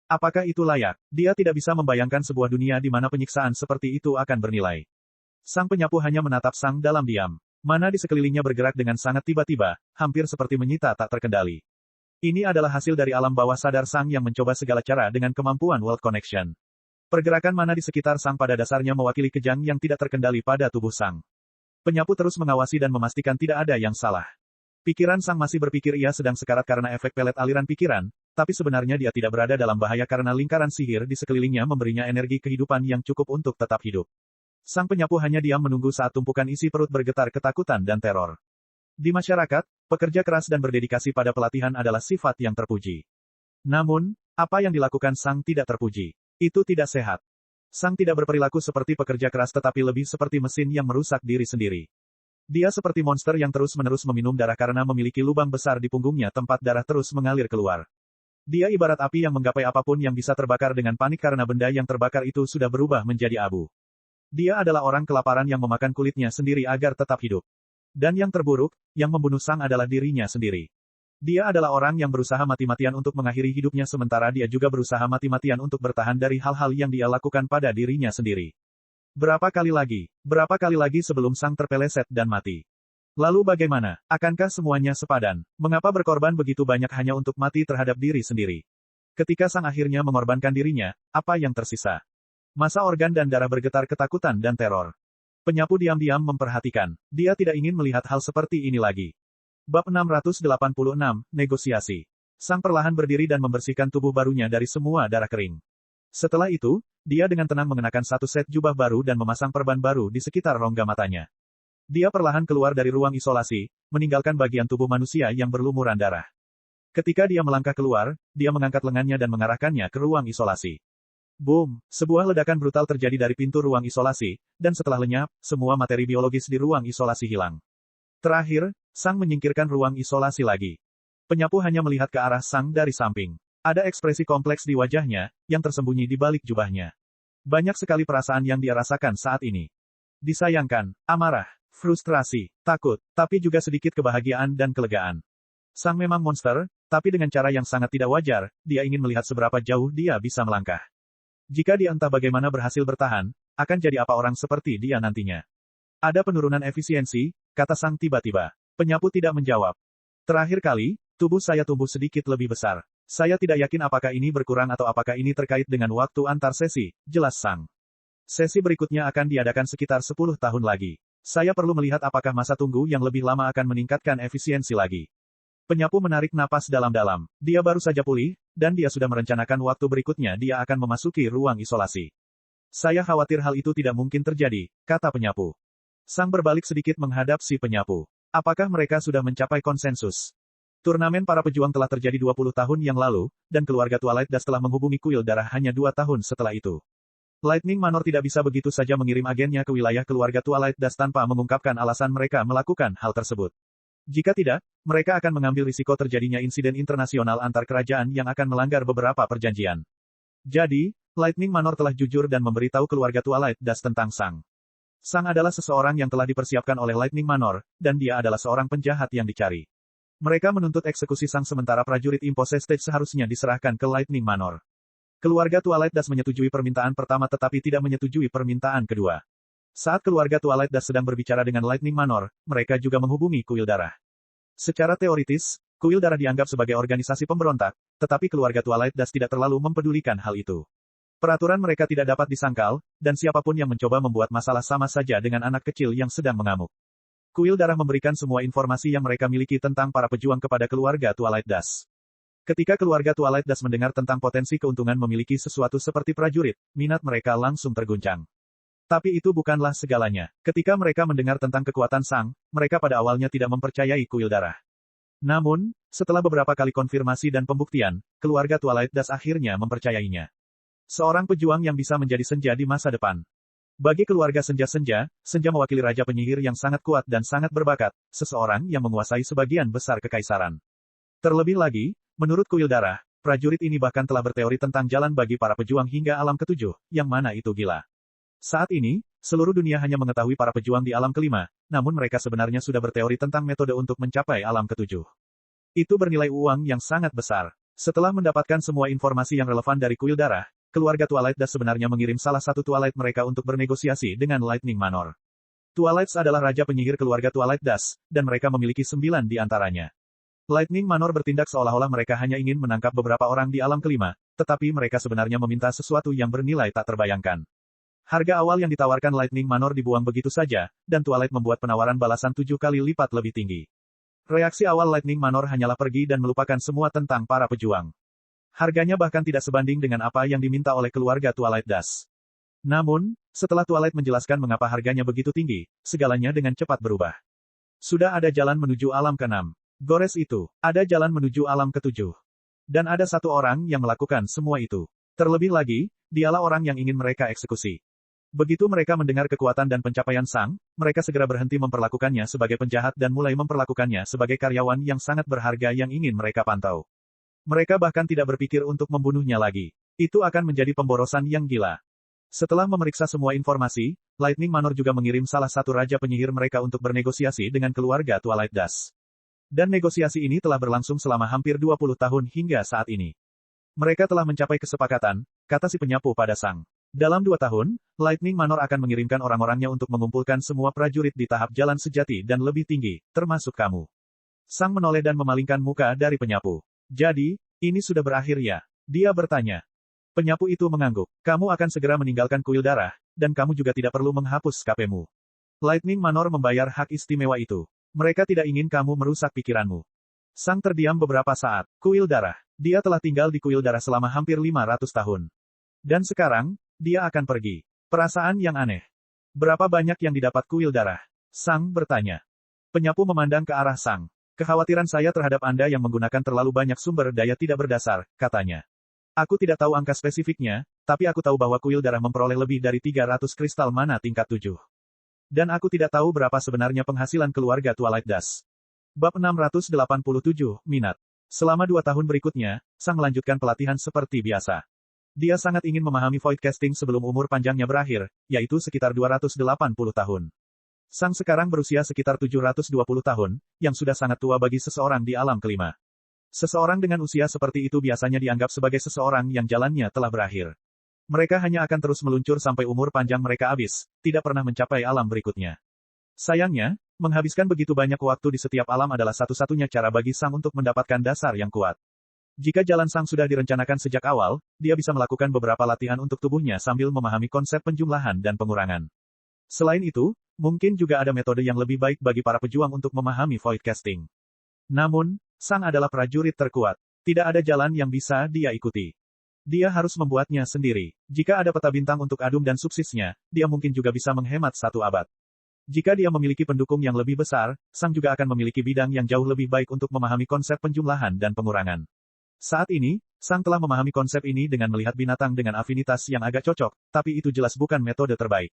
Apakah itu layak? Dia tidak bisa membayangkan sebuah dunia di mana penyiksaan seperti itu akan bernilai. Sang penyapu hanya menatap Sang dalam diam. Mana di sekelilingnya bergerak dengan sangat tiba-tiba, hampir seperti menyita tak terkendali. Ini adalah hasil dari alam bawah sadar Sang yang mencoba segala cara dengan kemampuan World Connection. Pergerakan mana di sekitar Sang pada dasarnya mewakili kejang yang tidak terkendali pada tubuh Sang. Penyapu terus mengawasi dan memastikan tidak ada yang salah. Pikiran Sang masih berpikir ia sedang sekarat karena efek pelet aliran pikiran, tapi sebenarnya dia tidak berada dalam bahaya karena lingkaran sihir di sekelilingnya memberinya energi kehidupan yang cukup untuk tetap hidup. Sang penyapu hanya diam menunggu saat tumpukan isi perut bergetar ketakutan dan teror. Di masyarakat, pekerja keras dan berdedikasi pada pelatihan adalah sifat yang terpuji. Namun, apa yang dilakukan Sang tidak terpuji. Itu tidak sehat. Sang tidak berperilaku seperti pekerja keras tetapi lebih seperti mesin yang merusak diri sendiri. Dia seperti monster yang terus-menerus meminum darah karena memiliki lubang besar di punggungnya tempat darah terus mengalir keluar. Dia ibarat api yang menggapai apapun yang bisa terbakar dengan panik karena benda yang terbakar itu sudah berubah menjadi abu. Dia adalah orang kelaparan yang memakan kulitnya sendiri agar tetap hidup. Dan yang terburuk, yang membunuh Sang adalah dirinya sendiri. Dia adalah orang yang berusaha mati-matian untuk mengakhiri hidupnya sementara dia juga berusaha mati-matian untuk bertahan dari hal-hal yang dia lakukan pada dirinya sendiri. Berapa kali lagi sebelum Sang terpeleset dan mati. Lalu bagaimana? Akankah semuanya sepadan? Mengapa berkorban begitu banyak hanya untuk mati terhadap diri sendiri? Ketika Sang akhirnya mengorbankan dirinya, apa yang tersisa? Masa organ dan darah bergetar ketakutan dan teror. Penyapu diam-diam memperhatikan. Dia tidak ingin melihat hal seperti ini lagi. Bab 686, Negosiasi. Sang perlahan berdiri dan membersihkan tubuh barunya dari semua darah kering. Setelah itu, dia dengan tenang mengenakan satu set jubah baru dan memasang perban baru di sekitar rongga matanya. Dia perlahan keluar dari ruang isolasi, meninggalkan bagian tubuh manusia yang berlumuran darah. Ketika dia melangkah keluar, dia mengangkat lengannya dan mengarahkannya ke ruang isolasi. Boom! Sebuah ledakan brutal terjadi dari pintu ruang isolasi, dan setelah lenyap, semua materi biologis di ruang isolasi hilang. Terakhir, Sang menyingkirkan ruang isolasi lagi. Penyapu hanya melihat ke arah Sang dari samping. Ada ekspresi kompleks di wajahnya, yang tersembunyi di balik jubahnya. Banyak sekali perasaan yang dia rasakan saat ini. Disayangkan, amarah, frustrasi, takut, tapi juga sedikit kebahagiaan dan kelegaan. Sang memang monster, tapi dengan cara yang sangat tidak wajar, dia ingin melihat seberapa jauh dia bisa melangkah. Jika dia entah bagaimana berhasil bertahan, akan jadi apa orang seperti dia nantinya. Ada penurunan efisiensi, kata Sang tiba-tiba. Penyapu tidak menjawab. Terakhir kali, tubuh saya tumbuh sedikit lebih besar. Saya tidak yakin apakah ini berkurang atau apakah ini terkait dengan waktu antar sesi, jelas Sang. Sesi berikutnya akan diadakan sekitar 10 tahun lagi. Saya perlu melihat apakah masa tunggu yang lebih lama akan meningkatkan efisiensi lagi. Penyapu menarik napas dalam-dalam. Dia baru saja pulih, dan dia sudah merencanakan waktu berikutnya dia akan memasuki ruang isolasi. Saya khawatir hal itu tidak mungkin terjadi, kata penyapu. Sang berbalik sedikit menghadap si penyapu. Apakah mereka sudah mencapai konsensus? Turnamen para pejuang telah terjadi 20 tahun yang lalu, dan keluarga Twilight Dust telah menghubungi kuil darah hanya 2 tahun setelah itu. Lightning Manor tidak bisa begitu saja mengirim agennya ke wilayah keluarga Twilight Dust tanpa mengungkapkan alasan mereka melakukan hal tersebut. Jika tidak, mereka akan mengambil risiko terjadinya insiden internasional antar kerajaan yang akan melanggar beberapa perjanjian. Jadi, Lightning Manor telah jujur dan memberitahu keluarga Twilight Dust tentang Sang. Sang adalah seseorang yang telah dipersiapkan oleh Lightning Manor, dan dia adalah seorang penjahat yang dicari. Mereka menuntut eksekusi Sang sementara prajurit Impossessed seharusnya diserahkan ke Lightning Manor. Keluarga Twilight Dust menyetujui permintaan pertama tetapi tidak menyetujui permintaan kedua. Saat keluarga Twilight Dust sedang berbicara dengan Lightning Manor, mereka juga menghubungi kuil darah. Secara teoritis, kuil darah dianggap sebagai organisasi pemberontak, tetapi keluarga Twilight Dust tidak terlalu mempedulikan hal itu. Peraturan mereka tidak dapat disangkal, dan siapapun yang mencoba membuat masalah sama saja dengan anak kecil yang sedang mengamuk. Kuil darah memberikan semua informasi yang mereka miliki tentang para pejuang kepada keluarga Twilight Dust. Ketika keluarga Twilight Dust mendengar tentang potensi keuntungan memiliki sesuatu seperti prajurit, minat mereka langsung terguncang. Tapi itu bukanlah segalanya. Ketika mereka mendengar tentang kekuatan Sang, mereka pada awalnya tidak mempercayai kuil darah. Namun, setelah beberapa kali konfirmasi dan pembuktian, keluarga Twilight Dust akhirnya mempercayainya. Seorang pejuang yang bisa menjadi senja di masa depan. Bagi keluarga senja-senja, senja mewakili raja penyihir yang sangat kuat dan sangat berbakat, seseorang yang menguasai sebagian besar kekaisaran. Terlebih lagi, menurut kuil darah, prajurit ini bahkan telah berteori tentang jalan bagi para pejuang hingga alam ketujuh, yang mana itu gila. Saat ini, seluruh dunia hanya mengetahui para pejuang di alam kelima, namun mereka sebenarnya sudah berteori tentang metode untuk mencapai alam ketujuh. Itu bernilai uang yang sangat besar. Setelah mendapatkan semua informasi yang relevan dari kuil darah, keluarga Twilight Dust sebenarnya mengirim salah satu Twilight mereka untuk bernegosiasi dengan Lightning Manor. Twilights adalah raja penyihir keluarga Twilight Dust, dan mereka memiliki 9 di antaranya. Lightning Manor bertindak seolah-olah mereka hanya ingin menangkap beberapa orang di alam kelima, tetapi mereka sebenarnya meminta sesuatu yang bernilai tak terbayangkan. Harga awal yang ditawarkan Lightning Manor dibuang begitu saja, dan Twilight membuat penawaran balasan 7 kali lipat lebih tinggi. Reaksi awal Lightning Manor hanyalah pergi dan melupakan semua tentang para pejuang. Harganya bahkan tidak sebanding dengan apa yang diminta oleh keluarga Twilight Dust. Namun, setelah Twilight menjelaskan mengapa harganya begitu tinggi, segalanya dengan cepat berubah. Sudah ada jalan menuju alam ke-6. Gores itu, ada jalan menuju alam ke-7. Dan ada satu orang yang melakukan semua itu. Terlebih lagi, dialah orang yang ingin mereka eksekusi. Begitu mereka mendengar kekuatan dan pencapaian Sang, mereka segera berhenti memperlakukannya sebagai penjahat dan mulai memperlakukannya sebagai karyawan yang sangat berharga yang ingin mereka pantau. Mereka bahkan tidak berpikir untuk membunuhnya lagi. Itu akan menjadi pemborosan yang gila. Setelah memeriksa semua informasi, Lightning Manor juga mengirim salah satu raja penyihir mereka untuk bernegosiasi dengan keluarga Twilight Dust. Dan negosiasi ini telah berlangsung selama hampir 20 tahun hingga saat ini. Mereka telah mencapai kesepakatan, kata si penyapu pada Sang. Dalam 2 tahun, Lightning Manor akan mengirimkan orang-orangnya untuk mengumpulkan semua prajurit di tahap jalan sejati dan lebih tinggi, termasuk kamu. Sang menoleh dan memalingkan muka dari penyapu. Jadi, ini sudah berakhir ya? Dia bertanya. Penyapu itu mengangguk. Kamu akan segera meninggalkan kuil darah, dan kamu juga tidak perlu menghapus KP-mu. Lightning Manor membayar hak istimewa itu. Mereka tidak ingin kamu merusak pikiranmu. Sang terdiam beberapa saat. Kuil darah. Dia telah tinggal di kuil darah selama hampir 500 tahun. Dan sekarang, dia akan pergi. Perasaan yang aneh. Berapa banyak yang didapat kuil darah? Sang bertanya. Penyapu memandang ke arah Sang. Kekhawatiran saya terhadap Anda yang menggunakan terlalu banyak sumber daya tidak berdasar, katanya. Aku tidak tahu angka spesifiknya, tapi aku tahu bahwa kuil darah memperoleh lebih dari 300 kristal mana tingkat 7. Dan aku tidak tahu berapa sebenarnya penghasilan keluarga Twilight Dust. Bab 687, Minat. Selama 2 tahun berikutnya, Sang melanjutkan pelatihan seperti biasa. Dia sangat ingin memahami void casting sebelum umur panjangnya berakhir, yaitu sekitar 280 tahun. Sang sekarang berusia sekitar 720 tahun, yang sudah sangat tua bagi seseorang di alam kelima. Seseorang dengan usia seperti itu biasanya dianggap sebagai seseorang yang jalannya telah berakhir. Mereka hanya akan terus meluncur sampai umur panjang mereka habis, tidak pernah mencapai alam berikutnya. Sayangnya, menghabiskan begitu banyak waktu di setiap alam adalah satu-satunya cara bagi Sang untuk mendapatkan dasar yang kuat. Jika jalan Sang sudah direncanakan sejak awal, dia bisa melakukan beberapa latihan untuk tubuhnya sambil memahami konsep penjumlahan dan pengurangan. Selain itu, mungkin juga ada metode yang lebih baik bagi para pejuang untuk memahami void casting. Namun, Sang adalah prajurit terkuat. Tidak ada jalan yang bisa dia ikuti. Dia harus membuatnya sendiri. Jika ada peta bintang untuk Adum dan subsisnya, dia mungkin juga bisa menghemat 1 abad. Jika dia memiliki pendukung yang lebih besar, Sang juga akan memiliki bidang yang jauh lebih baik untuk memahami konsep penjumlahan dan pengurangan. Saat ini, Sang telah memahami konsep ini dengan melihat binatang dengan afinitas yang agak cocok, tapi itu jelas bukan metode terbaik.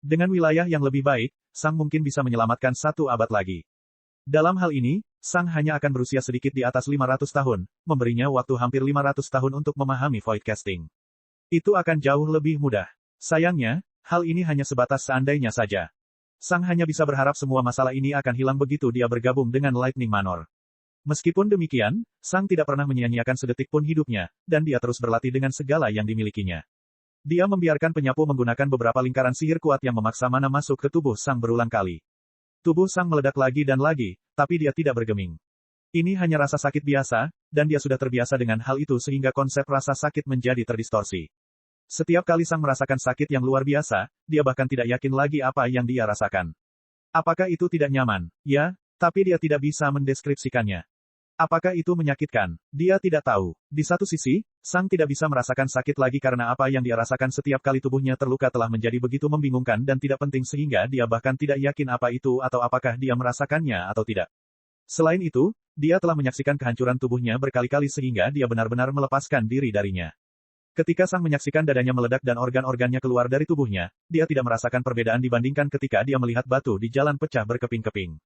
Dengan wilayah yang lebih baik, Sang mungkin bisa menyelamatkan 1 abad lagi. Dalam hal ini, Sang hanya akan berusia sedikit di atas 500 tahun, memberinya waktu hampir 500 tahun untuk memahami void casting. Itu akan jauh lebih mudah. Sayangnya, hal ini hanya sebatas seandainya saja. Sang hanya bisa berharap semua masalah ini akan hilang begitu dia bergabung dengan Lightning Manor. Meskipun demikian, Sang tidak pernah menyia-nyiakan sedetik pun hidupnya, dan dia terus berlatih dengan segala yang dimilikinya. Dia membiarkan penyapu menggunakan beberapa lingkaran sihir kuat yang memaksa mana masuk ke tubuh Sang berulang kali. Tubuh Sang meledak lagi dan lagi, tapi dia tidak bergeming. Ini hanya rasa sakit biasa, dan dia sudah terbiasa dengan hal itu sehingga konsep rasa sakit menjadi terdistorsi. Setiap kali Sang merasakan sakit yang luar biasa, dia bahkan tidak yakin lagi apa yang dia rasakan. Apakah itu tidak nyaman? Ya, tapi dia tidak bisa mendeskripsikannya. Apakah itu menyakitkan? Dia tidak tahu. Di satu sisi, Sang tidak bisa merasakan sakit lagi karena apa yang dia rasakan setiap kali tubuhnya terluka telah menjadi begitu membingungkan dan tidak penting sehingga dia bahkan tidak yakin apa itu atau apakah dia merasakannya atau tidak. Selain itu, dia telah menyaksikan kehancuran tubuhnya berkali-kali sehingga dia benar-benar melepaskan diri darinya. Ketika Sang menyaksikan dadanya meledak dan organ-organnya keluar dari tubuhnya, dia tidak merasakan perbedaan dibandingkan ketika dia melihat batu di jalan pecah berkeping-keping.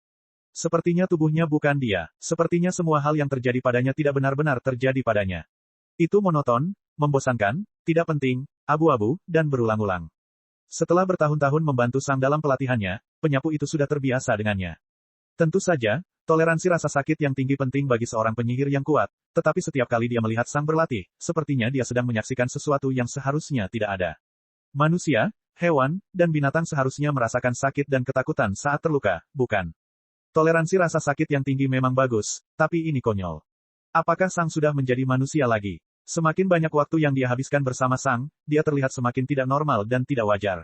Sepertinya tubuhnya bukan dia. Sepertinya semua hal yang terjadi padanya tidak benar-benar terjadi padanya. Itu monoton, membosankan, tidak penting, abu-abu, dan berulang-ulang. Setelah bertahun-tahun membantu Sang dalam pelatihannya, penyapu itu sudah terbiasa dengannya. Tentu saja, toleransi rasa sakit yang tinggi penting bagi seorang penyihir yang kuat, tetapi setiap kali dia melihat Sang berlatih, sepertinya dia sedang menyaksikan sesuatu yang seharusnya tidak ada. Manusia, hewan, dan binatang seharusnya merasakan sakit dan ketakutan saat terluka, bukan? Toleransi rasa sakit yang tinggi memang bagus, tapi ini konyol. Apakah Sang sudah menjadi manusia lagi? Semakin banyak waktu yang dia habiskan bersama Sang, dia terlihat semakin tidak normal dan tidak wajar.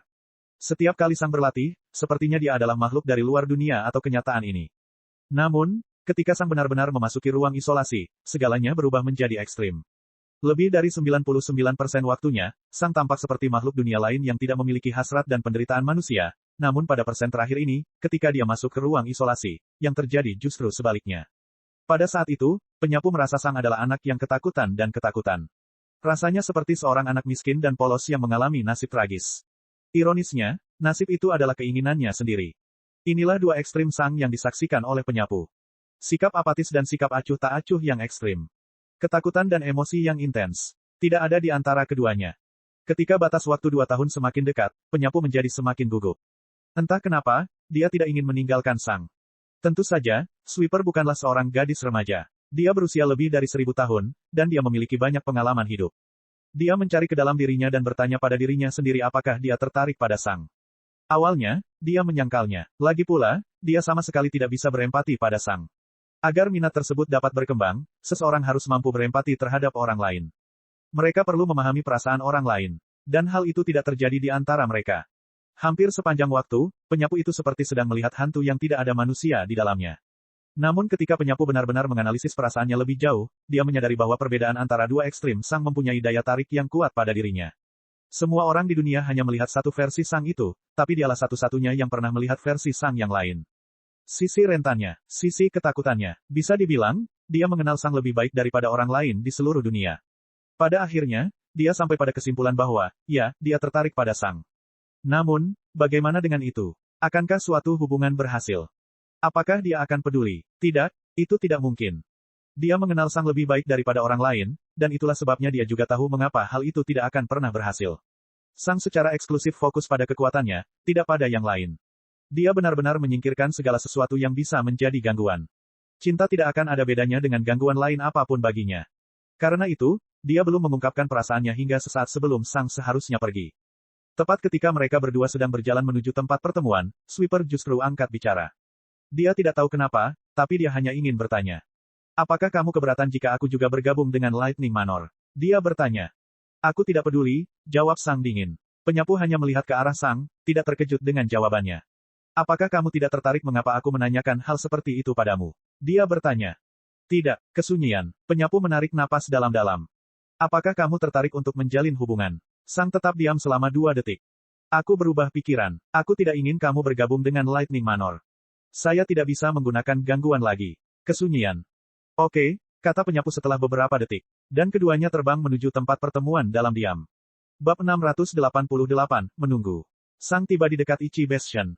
Setiap kali Sang berlatih, sepertinya dia adalah makhluk dari luar dunia atau kenyataan ini. Namun, ketika Sang benar-benar memasuki ruang isolasi, segalanya berubah menjadi ekstrim. Lebih dari 99% waktunya, Sang tampak seperti makhluk dunia lain yang tidak memiliki hasrat dan penderitaan manusia. Namun pada persen terakhir ini, ketika dia masuk ke ruang isolasi, yang terjadi justru sebaliknya. Pada saat itu, penyapu merasa Sang adalah anak yang ketakutan dan ketakutan. Rasanya seperti seorang anak miskin dan polos yang mengalami nasib tragis. Ironisnya, nasib itu adalah keinginannya sendiri. Inilah 2 ekstrim Sang yang disaksikan oleh penyapu. Sikap apatis dan sikap acuh tak acuh yang ekstrim. Ketakutan dan emosi yang intens. Tidak ada di antara keduanya. Ketika batas waktu 2 tahun semakin dekat, penyapu menjadi semakin gugup. Entah kenapa, dia tidak ingin meninggalkan Sang. Tentu saja, Sweeper bukanlah seorang gadis remaja. Dia berusia lebih dari 1000 tahun, dan dia memiliki banyak pengalaman hidup. Dia mencari ke dalam dirinya dan bertanya pada dirinya sendiri apakah dia tertarik pada Sang. Awalnya, dia menyangkalnya. Lagi pula, dia sama sekali tidak bisa berempati pada Sang. Agar minat tersebut dapat berkembang, seseorang harus mampu berempati terhadap orang lain. Mereka perlu memahami perasaan orang lain. Dan hal itu tidak terjadi di antara mereka. Hampir sepanjang waktu, penyapu itu seperti sedang melihat hantu yang tidak ada manusia di dalamnya. Namun ketika penyapu benar-benar menganalisis perasaannya lebih jauh, dia menyadari bahwa perbedaan antara 2 ekstrim Sang mempunyai daya tarik yang kuat pada dirinya. Semua orang di dunia hanya melihat satu versi Sang itu, tapi dialah satu-satunya yang pernah melihat versi Sang yang lain. Sisi rentannya, sisi ketakutannya, bisa dibilang, dia mengenal Sang lebih baik daripada orang lain di seluruh dunia. Pada akhirnya, dia sampai pada kesimpulan bahwa, ya, dia tertarik pada Sang. Namun, bagaimana dengan itu? Akankah suatu hubungan berhasil? Apakah dia akan peduli? Tidak, itu tidak mungkin. Dia mengenal Sang lebih baik daripada orang lain, dan itulah sebabnya dia juga tahu mengapa hal itu tidak akan pernah berhasil. Sang secara eksklusif fokus pada kekuatannya, tidak pada yang lain. Dia benar-benar menyingkirkan segala sesuatu yang bisa menjadi gangguan. Cinta tidak akan ada bedanya dengan gangguan lain apapun baginya. Karena itu, dia belum mengungkapkan perasaannya hingga sesaat sebelum Sang seharusnya pergi. Tepat ketika mereka berdua sedang berjalan menuju tempat pertemuan, Sweeper justru angkat bicara. Dia tidak tahu kenapa, tapi dia hanya ingin bertanya. Apakah kamu keberatan jika aku juga bergabung dengan Lightning Manor? Dia bertanya. Aku tidak peduli, jawab Sang dingin. Penyapu hanya melihat ke arah Sang, tidak terkejut dengan jawabannya. Apakah kamu tidak tertarik mengapa aku menanyakan hal seperti itu padamu? Dia bertanya. Tidak, kesunyian. Penyapu menarik napas dalam-dalam. Apakah kamu tertarik untuk menjalin hubungan? Sang tetap diam selama 2 detik. Aku berubah pikiran. Aku tidak ingin kamu bergabung dengan Lightning Manor. Saya tidak bisa menggunakan gangguan lagi. Kesunyian. Oke, kata penyapu setelah beberapa detik. Dan keduanya terbang menuju tempat pertemuan dalam diam. Bab 688, menunggu. Sang tiba di dekat Ichi Bastion.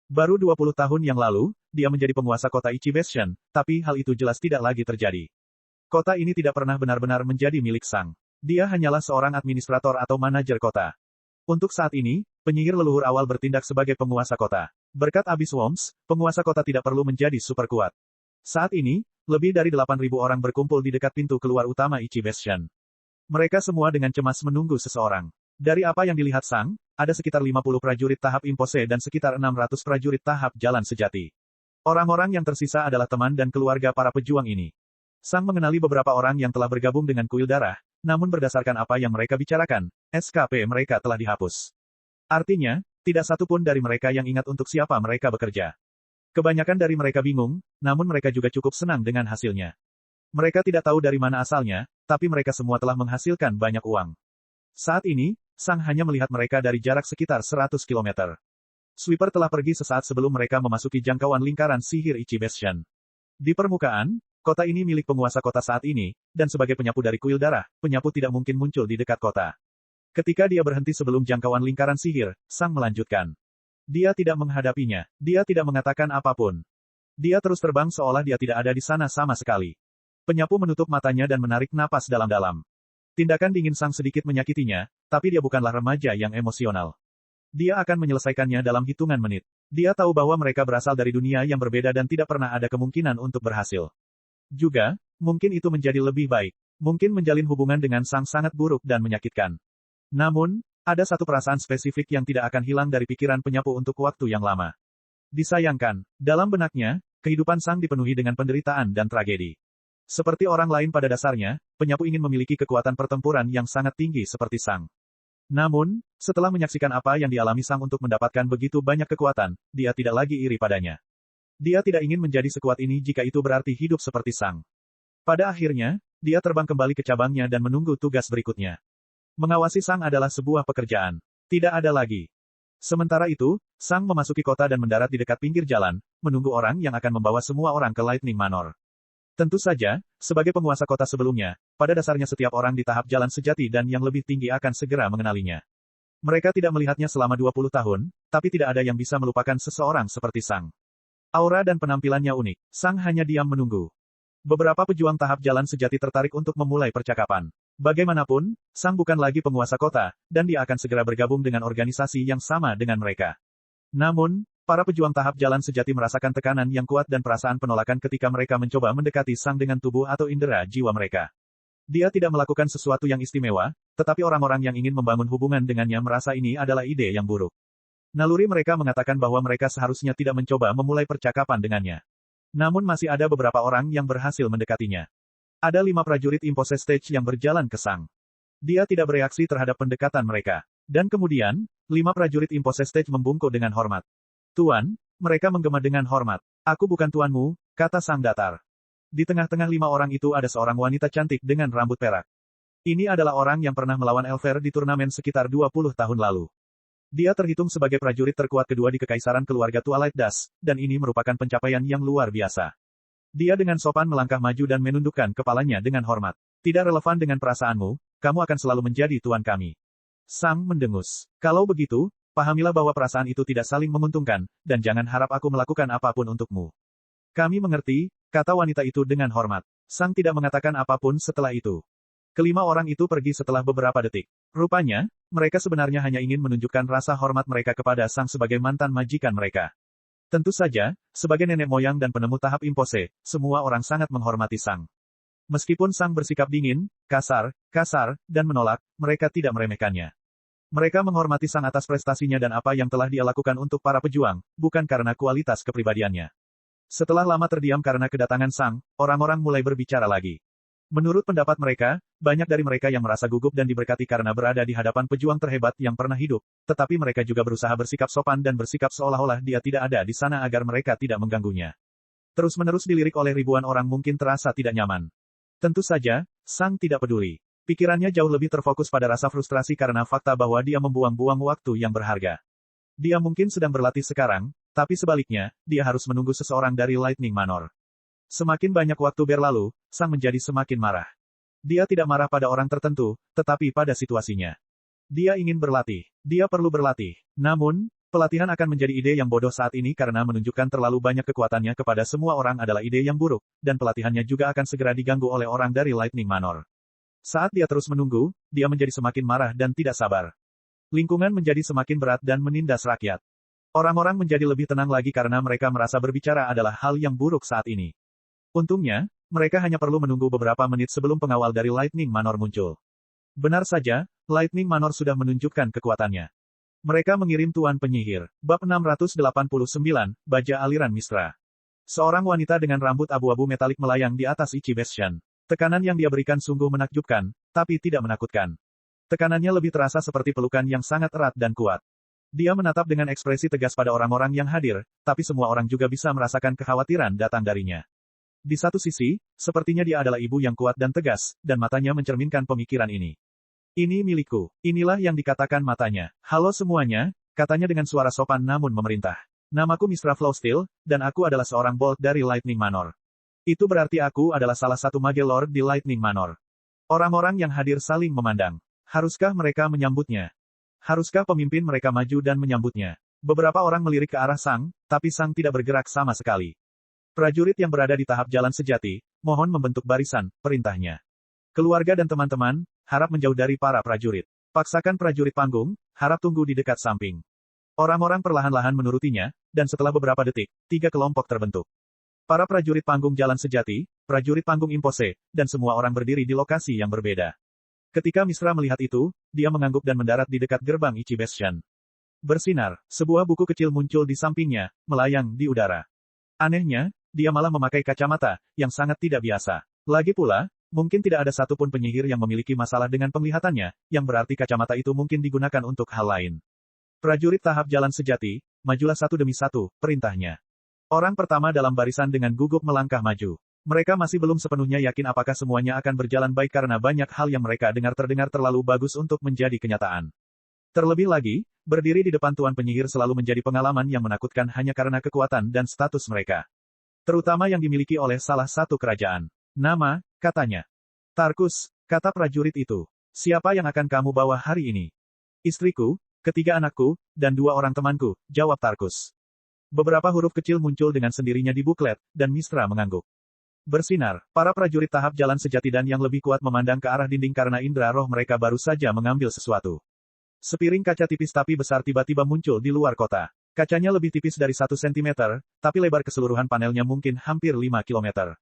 Baru 20 tahun yang lalu, dia menjadi penguasa kota Ichi Bastion, tapi hal itu jelas tidak lagi terjadi. Kota ini tidak pernah benar-benar menjadi milik Sang. Dia hanyalah seorang administrator atau manajer kota. Untuk saat ini, penyihir leluhur awal bertindak sebagai penguasa kota. Berkat Abyss Worms, penguasa kota tidak perlu menjadi super kuat. Saat ini, lebih dari 8.000 orang berkumpul di dekat pintu keluar utama Ichi Bastion. Mereka semua dengan cemas menunggu seseorang. Dari apa yang dilihat Sang, ada sekitar 50 prajurit tahap impose dan sekitar 600 prajurit tahap jalan sejati. Orang-orang yang tersisa adalah teman dan keluarga para pejuang ini. Sang mengenali beberapa orang yang telah bergabung dengan kuil darah, namun berdasarkan apa yang mereka bicarakan, SKP mereka telah dihapus. Artinya, tidak satu pun dari mereka yang ingat untuk siapa mereka bekerja. Kebanyakan dari mereka bingung, namun mereka juga cukup senang dengan hasilnya. Mereka tidak tahu dari mana asalnya, tapi mereka semua telah menghasilkan banyak uang. Saat ini, Sang hanya melihat mereka dari jarak sekitar 100 km. Sweeper telah pergi sesaat sebelum mereka memasuki jangkauan lingkaran sihir Ichi Bastion. Di permukaan, kota ini milik penguasa kota saat ini, dan sebagai penyapu dari kuil darah, penyapu tidak mungkin muncul di dekat kota. Ketika dia berhenti sebelum jangkauan lingkaran sihir, Sang melanjutkan. Dia tidak menghadapinya. Dia tidak mengatakan apapun. Dia terus terbang seolah dia tidak ada di sana sama sekali. Penyapu menutup matanya dan menarik napas dalam-dalam. Tindakan dingin Sang sedikit menyakitinya, tapi dia bukanlah remaja yang emosional. Dia akan menyelesaikannya dalam hitungan menit. Dia tahu bahwa mereka berasal dari dunia yang berbeda dan tidak pernah ada kemungkinan untuk berhasil. Juga, mungkin itu menjadi lebih baik. Mungkin menjalin hubungan dengan Sang sangat buruk dan menyakitkan. Namun, ada satu perasaan spesifik yang tidak akan hilang dari pikiran penyapu untuk waktu yang lama. Disayangkan, dalam benaknya, kehidupan Sang dipenuhi dengan penderitaan dan tragedi. Seperti orang lain pada dasarnya, penyapu ingin memiliki kekuatan pertempuran yang sangat tinggi seperti Sang. Namun, setelah menyaksikan apa yang dialami Sang untuk mendapatkan begitu banyak kekuatan, dia tidak lagi iri padanya. Dia tidak ingin menjadi sekuat ini jika itu berarti hidup seperti Sang. Pada akhirnya, dia terbang kembali ke cabangnya dan menunggu tugas berikutnya. Mengawasi Sang adalah sebuah pekerjaan. Tidak ada lagi. Sementara itu, Sang memasuki kota dan mendarat di dekat pinggir jalan, menunggu orang yang akan membawa semua orang ke Lightning Manor. Tentu saja, sebagai penguasa kota sebelumnya, pada dasarnya setiap orang di tahap jalan sejati dan yang lebih tinggi akan segera mengenalinya. Mereka tidak melihatnya selama 20 tahun, tapi tidak ada yang bisa melupakan seseorang seperti Sang. Aura dan penampilannya unik, Sang hanya diam menunggu. Beberapa pejuang tahap jalan sejati tertarik untuk memulai percakapan. Bagaimanapun, Sang bukan lagi penguasa kota, dan dia akan segera bergabung dengan organisasi yang sama dengan mereka. Namun, para pejuang tahap jalan sejati merasakan tekanan yang kuat dan perasaan penolakan ketika mereka mencoba mendekati Sang dengan tubuh atau indera jiwa mereka. Dia tidak melakukan sesuatu yang istimewa, tetapi orang-orang yang ingin membangun hubungan dengannya merasa ini adalah ide yang buruk. Naluri mereka mengatakan bahwa mereka seharusnya tidak mencoba memulai percakapan dengannya. Namun masih ada beberapa orang yang berhasil mendekatinya. Ada 5 prajurit Impose Stage yang berjalan ke Sang. Dia tidak bereaksi terhadap pendekatan mereka. Dan kemudian, 5 prajurit Impose Stage membungkuk dengan hormat. Tuan, mereka menggema dengan hormat. Aku bukan tuanmu, kata Sang datar. Di tengah-tengah 5 orang itu ada seorang wanita cantik dengan rambut perak. Ini adalah orang yang pernah melawan Elver di turnamen sekitar 20 tahun lalu. Dia terhitung sebagai prajurit terkuat kedua di kekaisaran keluarga Twilight Dust, dan ini merupakan pencapaian yang luar biasa. Dia dengan sopan melangkah maju dan menundukkan kepalanya dengan hormat. Tidak relevan dengan perasaanmu, kamu akan selalu menjadi tuan kami. Sang mendengus. Kalau begitu, pahamilah bahwa perasaan itu tidak saling menguntungkan, dan jangan harap aku melakukan apapun untukmu. Kami mengerti, kata wanita itu dengan hormat. Sang tidak mengatakan apapun setelah itu. Kelima orang itu pergi setelah beberapa detik. Rupanya, mereka sebenarnya hanya ingin menunjukkan rasa hormat mereka kepada Sang sebagai mantan majikan mereka. Tentu saja, sebagai nenek moyang dan penemu tahap impose, semua orang sangat menghormati Sang. Meskipun Sang bersikap dingin, kasar, dan menolak, mereka tidak meremehkannya. Mereka menghormati Sang atas prestasinya dan apa yang telah dia lakukan untuk para pejuang, bukan karena kualitas kepribadiannya. Setelah lama terdiam karena kedatangan Sang, orang-orang mulai berbicara lagi. Menurut pendapat mereka, banyak dari mereka yang merasa gugup dan diberkati karena berada di hadapan pejuang terhebat yang pernah hidup, tetapi mereka juga berusaha bersikap sopan dan bersikap seolah-olah dia tidak ada di sana agar mereka tidak mengganggunya. Terus-menerus dilirik oleh ribuan orang mungkin terasa tidak nyaman. Tentu saja, Sang tidak peduli. Pikirannya jauh lebih terfokus pada rasa frustrasi karena fakta bahwa dia membuang-buang waktu yang berharga. Dia mungkin sedang berlatih sekarang, tapi sebaliknya, dia harus menunggu seseorang dari Lightning Manor. Semakin banyak waktu berlalu, Sang menjadi semakin marah. Dia tidak marah pada orang tertentu, tetapi pada situasinya. Dia ingin berlatih. Dia perlu berlatih. Namun, pelatihan akan menjadi ide yang bodoh saat ini karena menunjukkan terlalu banyak kekuatannya kepada semua orang adalah ide yang buruk, dan pelatihannya juga akan segera diganggu oleh orang dari Lightning Manor. Saat dia terus menunggu, dia menjadi semakin marah dan tidak sabar. Lingkungan menjadi semakin berat dan menindas rakyat. Orang-orang menjadi lebih tenang lagi karena mereka merasa berbicara adalah hal yang buruk saat ini. Untungnya, mereka hanya perlu menunggu beberapa menit sebelum pengawal dari Lightning Manor muncul. Benar saja, Lightning Manor sudah menunjukkan kekuatannya. Mereka mengirim Tuan Penyihir. Bab 689, Baja Aliran Mistra. Seorang wanita dengan rambut abu-abu metalik melayang di atas Ichi Bastion. Tekanan yang dia berikan sungguh menakjubkan, tapi tidak menakutkan. Tekanannya lebih terasa seperti pelukan yang sangat erat dan kuat. Dia menatap dengan ekspresi tegas pada orang-orang yang hadir, tapi semua orang juga bisa merasakan kekhawatiran datang darinya. Di satu sisi, sepertinya dia adalah ibu yang kuat dan tegas, dan matanya mencerminkan pemikiran ini. Ini milikku. Inilah yang dikatakan matanya. Halo semuanya, katanya dengan suara sopan namun memerintah. Namaku Mistra Flowsteel, dan aku adalah seorang Bolt dari Lightning Manor. Itu berarti aku adalah salah satu Mage Lord di Lightning Manor. Orang-orang yang hadir saling memandang. Haruskah mereka menyambutnya? Haruskah pemimpin mereka maju dan menyambutnya? Beberapa orang melirik ke arah Sang, tapi Sang tidak bergerak sama sekali. Prajurit yang berada di tahap jalan sejati, mohon membentuk barisan, perintahnya. Keluarga dan teman-teman, harap menjauh dari para prajurit. Paksakan prajurit panggung, harap tunggu di dekat samping. Orang-orang perlahan-lahan menurutinya, dan setelah beberapa detik, 3 kelompok terbentuk. Para prajurit panggung jalan sejati, prajurit panggung impose, dan semua orang berdiri di lokasi yang berbeda. Ketika Mistra melihat itu, dia mengangguk dan mendarat di dekat gerbang Ichi Bastion. Bersinar, sebuah buku kecil muncul di sampingnya, melayang di udara. Anehnya, dia malah memakai kacamata, yang sangat tidak biasa. Lagi pula, mungkin tidak ada satupun penyihir yang memiliki masalah dengan penglihatannya, yang berarti kacamata itu mungkin digunakan untuk hal lain. Prajurit tahap jalan sejati, majulah satu demi satu, perintahnya. Orang pertama dalam barisan dengan gugup melangkah maju. Mereka masih belum sepenuhnya yakin apakah semuanya akan berjalan baik karena banyak hal yang mereka dengar terdengar terlalu bagus untuk menjadi kenyataan. Terlebih lagi, berdiri di depan Tuan Penyihir selalu menjadi pengalaman yang menakutkan hanya karena kekuatan dan status mereka. Terutama yang dimiliki oleh salah satu kerajaan. Nama, katanya. Tarkus, kata prajurit itu. Siapa yang akan kamu bawa hari ini? Istriku, ketiga anakku, dan 2 orang temanku, jawab Tarkus. Beberapa huruf kecil muncul dengan sendirinya di buklet, dan Mistra mengangguk. Bersinar, para prajurit tahap jalan sejati dan yang lebih kuat memandang ke arah dinding karena indera roh mereka baru saja mengambil sesuatu. Sepiring kaca tipis tapi besar tiba-tiba muncul di luar kota. Kacanya lebih tipis dari 1 cm, tapi lebar keseluruhan panelnya mungkin hampir 5 km.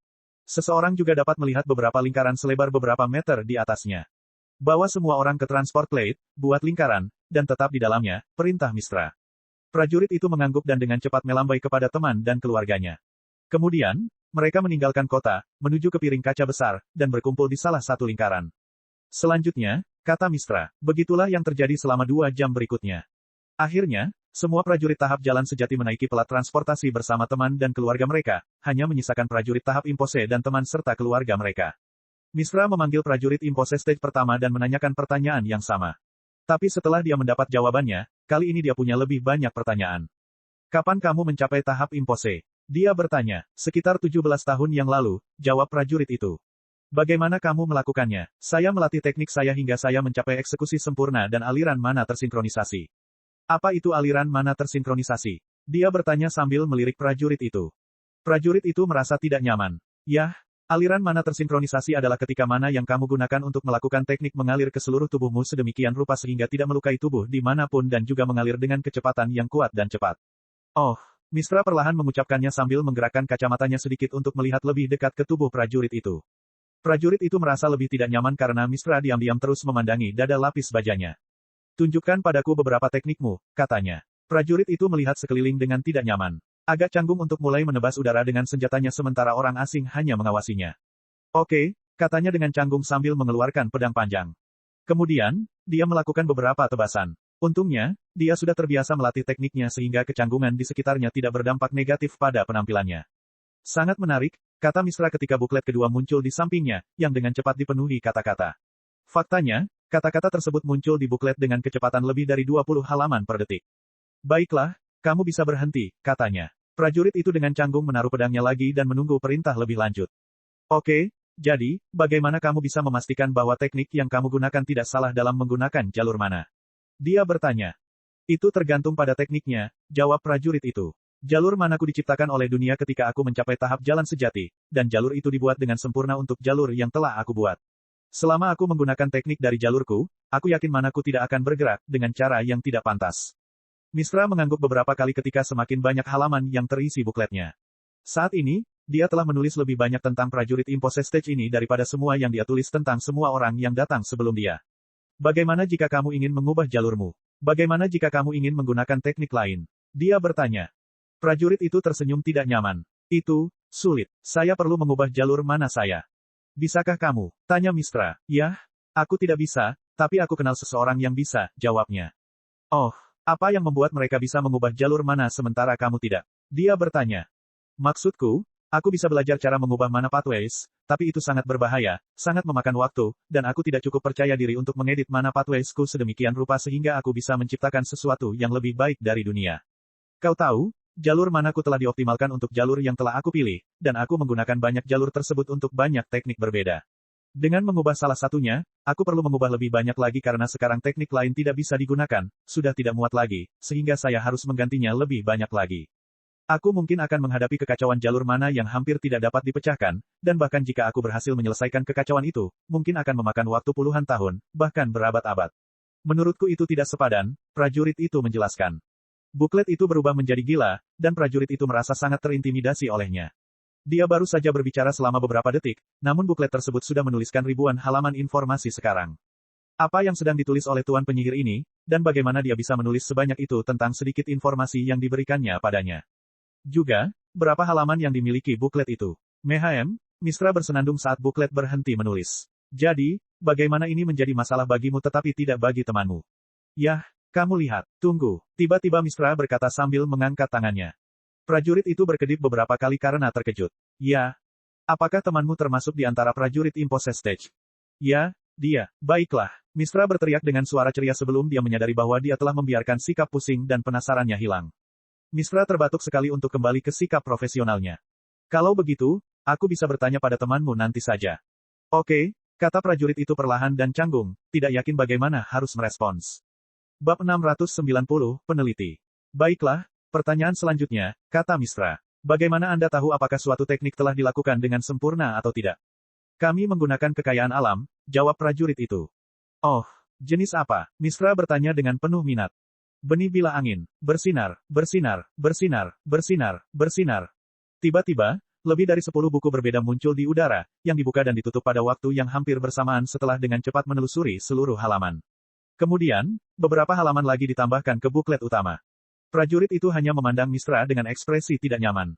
Seseorang juga dapat melihat beberapa lingkaran selebar beberapa meter di atasnya. Bawa semua orang ke transport plate, buat lingkaran, dan tetap di dalamnya, perintah Mistra. Prajurit itu mengangguk dan dengan cepat melambai kepada teman dan keluarganya. Kemudian, mereka meninggalkan kota, menuju ke piring kaca besar, dan berkumpul di salah satu lingkaran. Selanjutnya, kata Mistra, begitulah yang terjadi selama 2 jam berikutnya. Akhirnya, semua prajurit tahap jalan sejati menaiki pelat transportasi bersama teman dan keluarga mereka, hanya menyisakan prajurit tahap impose dan teman serta keluarga mereka. Misra memanggil prajurit Impose Stage pertama dan menanyakan pertanyaan yang sama. Tapi setelah dia mendapat jawabannya, kali ini dia punya lebih banyak pertanyaan. Kapan kamu mencapai tahap Impose? Dia bertanya. Sekitar 17 tahun yang lalu, jawab prajurit itu. Bagaimana kamu melakukannya? Saya melatih teknik saya hingga saya mencapai eksekusi sempurna dan aliran mana tersinkronisasi. Apa itu aliran mana tersinkronisasi? Dia bertanya sambil melirik prajurit itu. Prajurit itu merasa tidak nyaman. Yah, aliran mana tersinkronisasi adalah ketika mana yang kamu gunakan untuk melakukan teknik mengalir ke seluruh tubuhmu sedemikian rupa sehingga tidak melukai tubuh dimanapun dan juga mengalir dengan kecepatan yang kuat dan cepat. Oh, Misra perlahan mengucapkannya sambil menggerakkan kacamatanya sedikit untuk melihat lebih dekat ke tubuh prajurit itu. Prajurit itu merasa lebih tidak nyaman karena Misra diam-diam terus memandangi dada lapis bajanya. Tunjukkan padaku beberapa teknikmu, katanya. Prajurit itu melihat sekeliling dengan tidak nyaman. Agak canggung untuk mulai menebas udara dengan senjatanya sementara orang asing hanya mengawasinya. Oke, katanya dengan canggung sambil mengeluarkan pedang panjang. Kemudian, dia melakukan beberapa tebasan. Untungnya, dia sudah terbiasa melatih tekniknya sehingga kecanggungan di sekitarnya tidak berdampak negatif pada penampilannya. Sangat menarik, kata Misra ketika buklet kedua muncul di sampingnya, yang dengan cepat dipenuhi kata-kata. Faktanya, kata-kata tersebut muncul di buklet dengan kecepatan lebih dari 20 halaman per detik. Baiklah, kamu bisa berhenti, katanya. Prajurit itu dengan canggung menaruh pedangnya lagi dan menunggu perintah lebih lanjut. Oke, jadi, bagaimana kamu bisa memastikan bahwa teknik yang kamu gunakan tidak salah dalam menggunakan jalur mana? Dia bertanya. Itu tergantung pada tekniknya, jawab prajurit itu. Jalur manaku diciptakan oleh dunia ketika aku mencapai tahap jalan sejati, dan jalur itu dibuat dengan sempurna untuk jalur yang telah aku buat. Selama aku menggunakan teknik dari jalurku, aku yakin manaku tidak akan bergerak dengan cara yang tidak pantas. Misra mengangguk beberapa kali ketika semakin banyak halaman yang terisi bukletnya. Saat ini, dia telah menulis lebih banyak tentang prajurit Impose Stage ini daripada semua yang dia tulis tentang semua orang yang datang sebelum dia. Bagaimana jika kamu ingin mengubah jalurmu? Bagaimana jika kamu ingin menggunakan teknik lain? Dia bertanya. Prajurit itu tersenyum tidak nyaman. Itu sulit. Saya perlu mengubah jalur mana saya. Bisakah kamu? Tanya Misra. Yah, aku tidak bisa, tapi aku kenal seseorang yang bisa, jawabnya. Oh, apa yang membuat mereka bisa mengubah jalur mana sementara kamu tidak? Dia bertanya. Maksudku, aku bisa belajar cara mengubah mana pathways, tapi itu sangat berbahaya, sangat memakan waktu, dan aku tidak cukup percaya diri untuk mengedit mana pathwaysku sedemikian rupa sehingga aku bisa menciptakan sesuatu yang lebih baik dari dunia. Kau tahu, jalur manaku telah dioptimalkan untuk jalur yang telah aku pilih, dan aku menggunakan banyak jalur tersebut untuk banyak teknik berbeda. Dengan mengubah salah satunya, aku perlu mengubah lebih banyak lagi karena sekarang teknik lain tidak bisa digunakan, sudah tidak muat lagi, sehingga saya harus menggantinya lebih banyak lagi. Aku mungkin akan menghadapi kekacauan jalur mana yang hampir tidak dapat dipecahkan, dan bahkan jika aku berhasil menyelesaikan kekacauan itu, mungkin akan memakan waktu puluhan tahun, bahkan berabad-abad. Menurutku itu tidak sepadan, prajurit itu menjelaskan. Buklet itu berubah menjadi gila, dan prajurit itu merasa sangat terintimidasi olehnya. Dia baru saja berbicara selama beberapa detik, namun buklet tersebut sudah menuliskan ribuan halaman informasi sekarang. Apa yang sedang ditulis oleh Tuan Penyihir ini, dan bagaimana dia bisa menulis sebanyak itu tentang sedikit informasi yang diberikannya padanya. Juga, berapa halaman yang dimiliki buklet itu. Mehem, Misra bersenandung saat buklet berhenti menulis. Jadi, bagaimana ini menjadi masalah bagimu tetapi tidak bagi temanmu? Yah, kamu lihat, tunggu. Tiba-tiba Misra berkata sambil mengangkat tangannya. Prajurit itu berkedip beberapa kali karena terkejut. Ya. Apakah temanmu termasuk di antara prajurit Impose Stage? Ya, dia. Baiklah. Misra berteriak dengan suara ceria sebelum dia menyadari bahwa dia telah membiarkan sikap pusing dan penasarannya hilang. Misra terbatuk sekali untuk kembali ke sikap profesionalnya. Kalau begitu, aku bisa bertanya pada temanmu nanti saja. Oke, kata prajurit itu perlahan dan canggung, tidak yakin bagaimana harus merespons. Bab 690, Peneliti. Baiklah, pertanyaan selanjutnya, kata Misra. Bagaimana Anda tahu apakah suatu teknik telah dilakukan dengan sempurna atau tidak? Kami menggunakan kekayaan alam, jawab prajurit itu. Oh, jenis apa? Misra bertanya dengan penuh minat. Benih bila angin, bersinar, bersinar, bersinar, bersinar, bersinar. Tiba-tiba, lebih dari 10 buku berbeda muncul di udara, yang dibuka dan ditutup pada waktu yang hampir bersamaan setelah dengan cepat menelusuri seluruh halaman. Kemudian, beberapa halaman lagi ditambahkan ke buklet utama. Prajurit itu hanya memandang Misra dengan ekspresi tidak nyaman.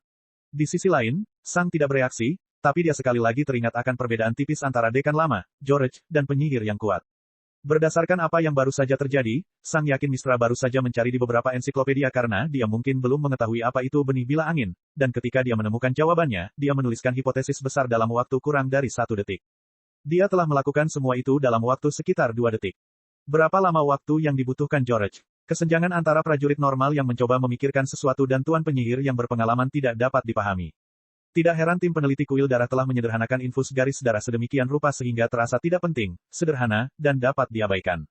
Di sisi lain, Sang tidak bereaksi, tapi dia sekali lagi teringat akan perbedaan tipis antara dekan lama, George, dan penyihir yang kuat. Berdasarkan apa yang baru saja terjadi, Sang yakin Misra baru saja mencari di beberapa ensiklopedia karena dia mungkin belum mengetahui apa itu benih bila angin, dan ketika dia menemukan jawabannya, dia menuliskan hipotesis besar dalam waktu kurang dari 1 detik. Dia telah melakukan semua itu dalam waktu sekitar 2 detik. Berapa lama waktu yang dibutuhkan George? Kesenjangan antara prajurit normal yang mencoba memikirkan sesuatu dan tuan penyihir yang berpengalaman tidak dapat dipahami. Tidak heran tim peneliti kuil darah telah menyederhanakan infus garis darah sedemikian rupa sehingga terasa tidak penting, sederhana, dan dapat diabaikan.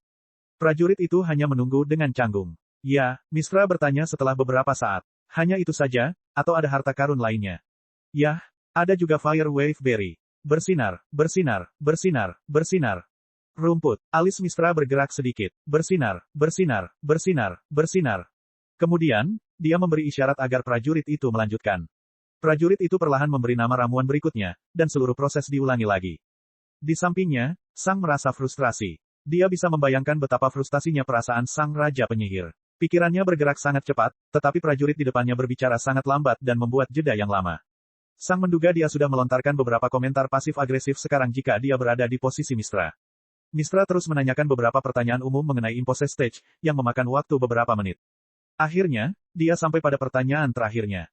Prajurit itu hanya menunggu dengan canggung. Ya, Mistra bertanya setelah beberapa saat. Hanya itu saja, atau ada harta karun lainnya? Yah, ada juga Fire Wave Berry. Bersinar, bersinar, bersinar, bersinar. Rumput, alis Mistra bergerak sedikit. Bersinar, bersinar, bersinar, bersinar. Kemudian, dia memberi isyarat agar prajurit itu melanjutkan. Prajurit itu perlahan memberi nama ramuan berikutnya, dan seluruh proses diulangi lagi. Di sampingnya, Sang merasa frustrasi. Dia bisa membayangkan betapa frustasinya perasaan Sang Raja Penyihir. Pikirannya bergerak sangat cepat, tetapi prajurit di depannya berbicara sangat lambat dan membuat jeda yang lama. Sang menduga dia sudah melontarkan beberapa komentar pasif-agresif sekarang jika dia berada di posisi Mistra. Mistra terus menanyakan beberapa pertanyaan umum mengenai Impose Stage, yang memakan waktu beberapa menit. Akhirnya, dia sampai pada pertanyaan terakhirnya.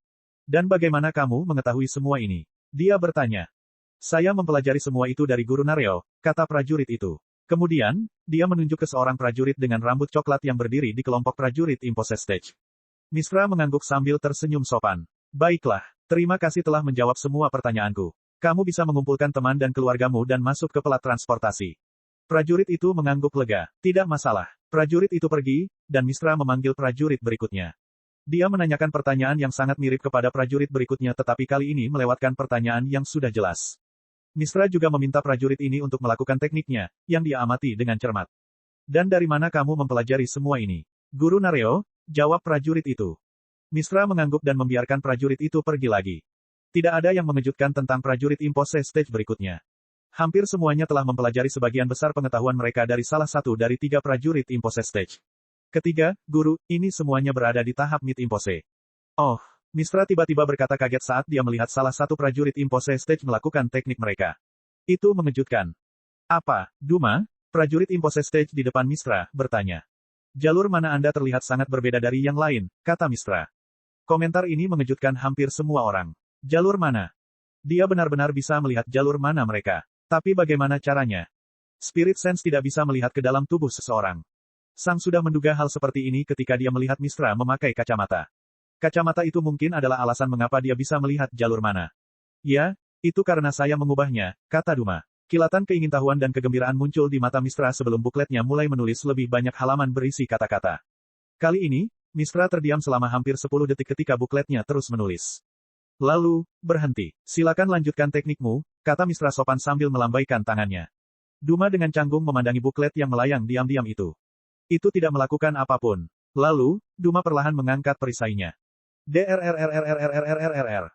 Dan bagaimana kamu mengetahui semua ini? Dia bertanya. Saya mempelajari semua itu dari Guru Nareo, kata prajurit itu. Kemudian, dia menunjuk ke seorang prajurit dengan rambut coklat yang berdiri di kelompok prajurit Impose Stage. Mistra mengangguk sambil tersenyum sopan. Baiklah, terima kasih telah menjawab semua pertanyaanku. Kamu bisa mengumpulkan teman dan keluargamu dan masuk ke pelat transportasi. Prajurit itu mengangguk lega. Tidak masalah. Prajurit itu pergi, dan Mistra memanggil prajurit berikutnya. Dia menanyakan pertanyaan yang sangat mirip kepada prajurit berikutnya tetapi kali ini melewatkan pertanyaan yang sudah jelas. Mistra juga meminta prajurit ini untuk melakukan tekniknya, yang dia amati dengan cermat. Dan dari mana kamu mempelajari semua ini? Guru Nareo, jawab prajurit itu. Mistra mengangguk dan membiarkan prajurit itu pergi lagi. Tidak ada yang mengejutkan tentang prajurit Impose Stage berikutnya. Hampir semuanya telah mempelajari sebagian besar pengetahuan mereka dari salah satu dari 3 prajurit Impose Stage. Ketiga, guru, ini semuanya berada di tahap Mid Impose. Oh, Mistra tiba-tiba berkata kaget saat dia melihat salah satu prajurit Impose Stage melakukan teknik mereka. Itu mengejutkan. Apa, Duma? Prajurit Impose Stage di depan Mistra, bertanya. Jalur mana Anda terlihat sangat berbeda dari yang lain, kata Mistra. Komentar ini mengejutkan hampir semua orang. Jalur mana? Dia benar-benar bisa melihat jalur mana mereka. Tapi bagaimana caranya? Spirit Sense tidak bisa melihat ke dalam tubuh seseorang. Sang sudah menduga hal seperti ini ketika dia melihat Mistra memakai kacamata. Kacamata itu mungkin adalah alasan mengapa dia bisa melihat jalur mana. Ya, itu karena saya mengubahnya, kata Duma. Kilatan keingintahuan dan kegembiraan muncul di mata Mistra sebelum bukletnya mulai menulis lebih banyak halaman berisi kata-kata. Kali ini, Mistra terdiam selama hampir 10 detik ketika bukletnya terus menulis. Lalu, berhenti. Silakan lanjutkan teknikmu, kata Mistra sopan sambil melambaikan tangannya. Duma dengan canggung memandangi buklet yang melayang diam-diam itu. Itu tidak melakukan apapun. Lalu, Duma perlahan mengangkat perisainya. DRRRRRRRRRR.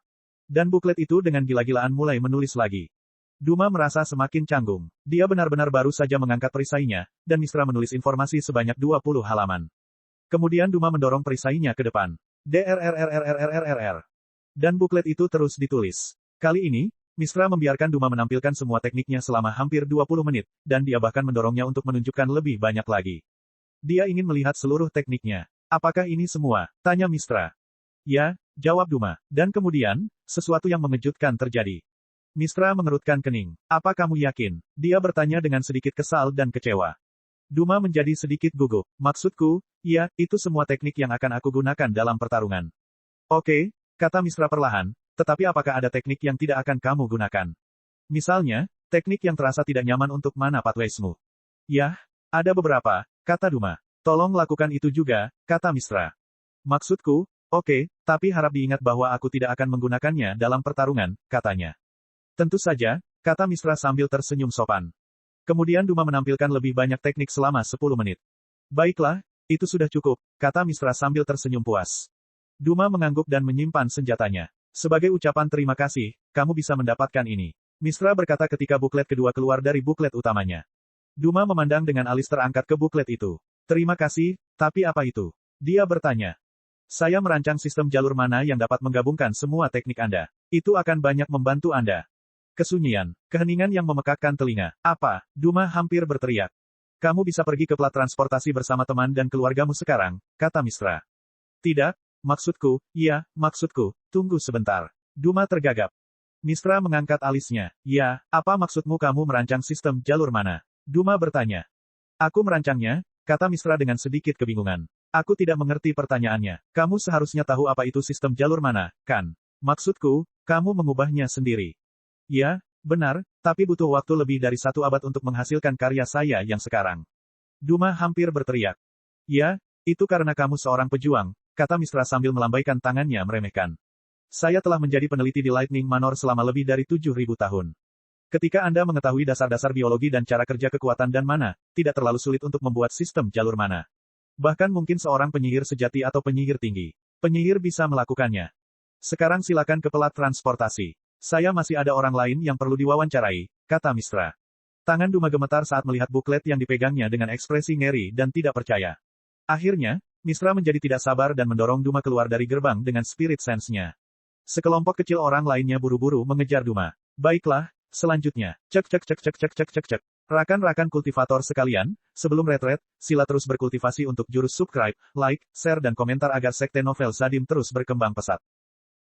Dan buklet itu dengan gila-gilaan mulai menulis lagi. Duma merasa semakin canggung. Dia benar-benar baru saja mengangkat perisainya, dan Mistra menulis informasi sebanyak 20 halaman. Kemudian Duma mendorong perisainya ke depan. DRRRRRRRR. Dan buklet itu terus ditulis. Kali ini, Mistra membiarkan Duma menampilkan semua tekniknya selama hampir 20 menit, dan dia bahkan mendorongnya untuk menunjukkan lebih banyak lagi. Dia ingin melihat seluruh tekniknya. Apakah ini semua? Tanya Mistra. Ya, jawab Duma. Dan kemudian, sesuatu yang mengejutkan terjadi. Mistra mengerutkan kening. Apa kamu yakin? Dia bertanya dengan sedikit kesal dan kecewa. Duma menjadi sedikit gugup. Maksudku, ya, itu semua teknik yang akan aku gunakan dalam pertarungan. Oke, kata Mistra perlahan, tetapi apakah ada teknik yang tidak akan kamu gunakan? Misalnya, teknik yang terasa tidak nyaman untuk mana pathways-mu. Yah, ada beberapa, kata Duma. Tolong lakukan itu juga, kata Mistra. Maksudku, oke, tapi harap diingat bahwa aku tidak akan menggunakannya dalam pertarungan, katanya. Tentu saja, kata Mistra sambil tersenyum sopan. Kemudian Duma menampilkan lebih banyak teknik selama 10 menit. Baiklah, itu sudah cukup, kata Mistra sambil tersenyum puas. Duma mengangguk dan menyimpan senjatanya. Sebagai ucapan terima kasih, kamu bisa mendapatkan ini. Mistra berkata ketika buklet kedua keluar dari buklet utamanya. Duma memandang dengan alis terangkat ke buklet itu. Terima kasih, tapi apa itu? Dia bertanya. Saya merancang sistem jalur mana yang dapat menggabungkan semua teknik Anda. Itu akan banyak membantu Anda. Kesunyian, keheningan yang memekakkan telinga. Apa? Duma hampir berteriak. Kamu bisa pergi ke plat transportasi bersama teman dan keluargamu sekarang, kata Mistra. Tidak, maksudku, iya, maksudku, tunggu sebentar. Duma tergagap. Mistra mengangkat alisnya. Ya, apa maksudmu kamu merancang sistem jalur mana? Duma bertanya. Aku merancangnya, kata Mistra dengan sedikit kebingungan. Aku tidak mengerti pertanyaannya. Kamu seharusnya tahu apa itu sistem jalur mana, kan? Maksudku, kamu mengubahnya sendiri. Ya, benar, tapi butuh waktu lebih dari 1 abad untuk menghasilkan karya saya yang sekarang. Duma hampir berteriak. Ya, itu karena kamu seorang pejuang, kata Mistra sambil melambaikan tangannya meremehkan. Saya telah menjadi peneliti di Lightning Manor selama lebih dari 7.000 tahun. Ketika Anda mengetahui dasar-dasar biologi dan cara kerja kekuatan dan mana, tidak terlalu sulit untuk membuat sistem jalur mana. Bahkan mungkin seorang penyihir sejati atau penyihir tinggi. Penyihir bisa melakukannya. Sekarang silakan ke pelat transportasi. Saya masih ada orang lain yang perlu diwawancarai, kata Mistra. Tangan Duma gemetar saat melihat buklet yang dipegangnya dengan ekspresi ngeri dan tidak percaya. Akhirnya, Mistra menjadi tidak sabar dan mendorong Duma keluar dari gerbang dengan spirit sense-nya. Sekelompok kecil orang lainnya buru-buru mengejar Duma. Baiklah, selanjutnya. Cek. Rakan-rakan kultivator sekalian, sebelum retret, sila terus berkultivasi untuk jurus subscribe, like, share dan komentar agar sekte novel Zadim terus berkembang pesat.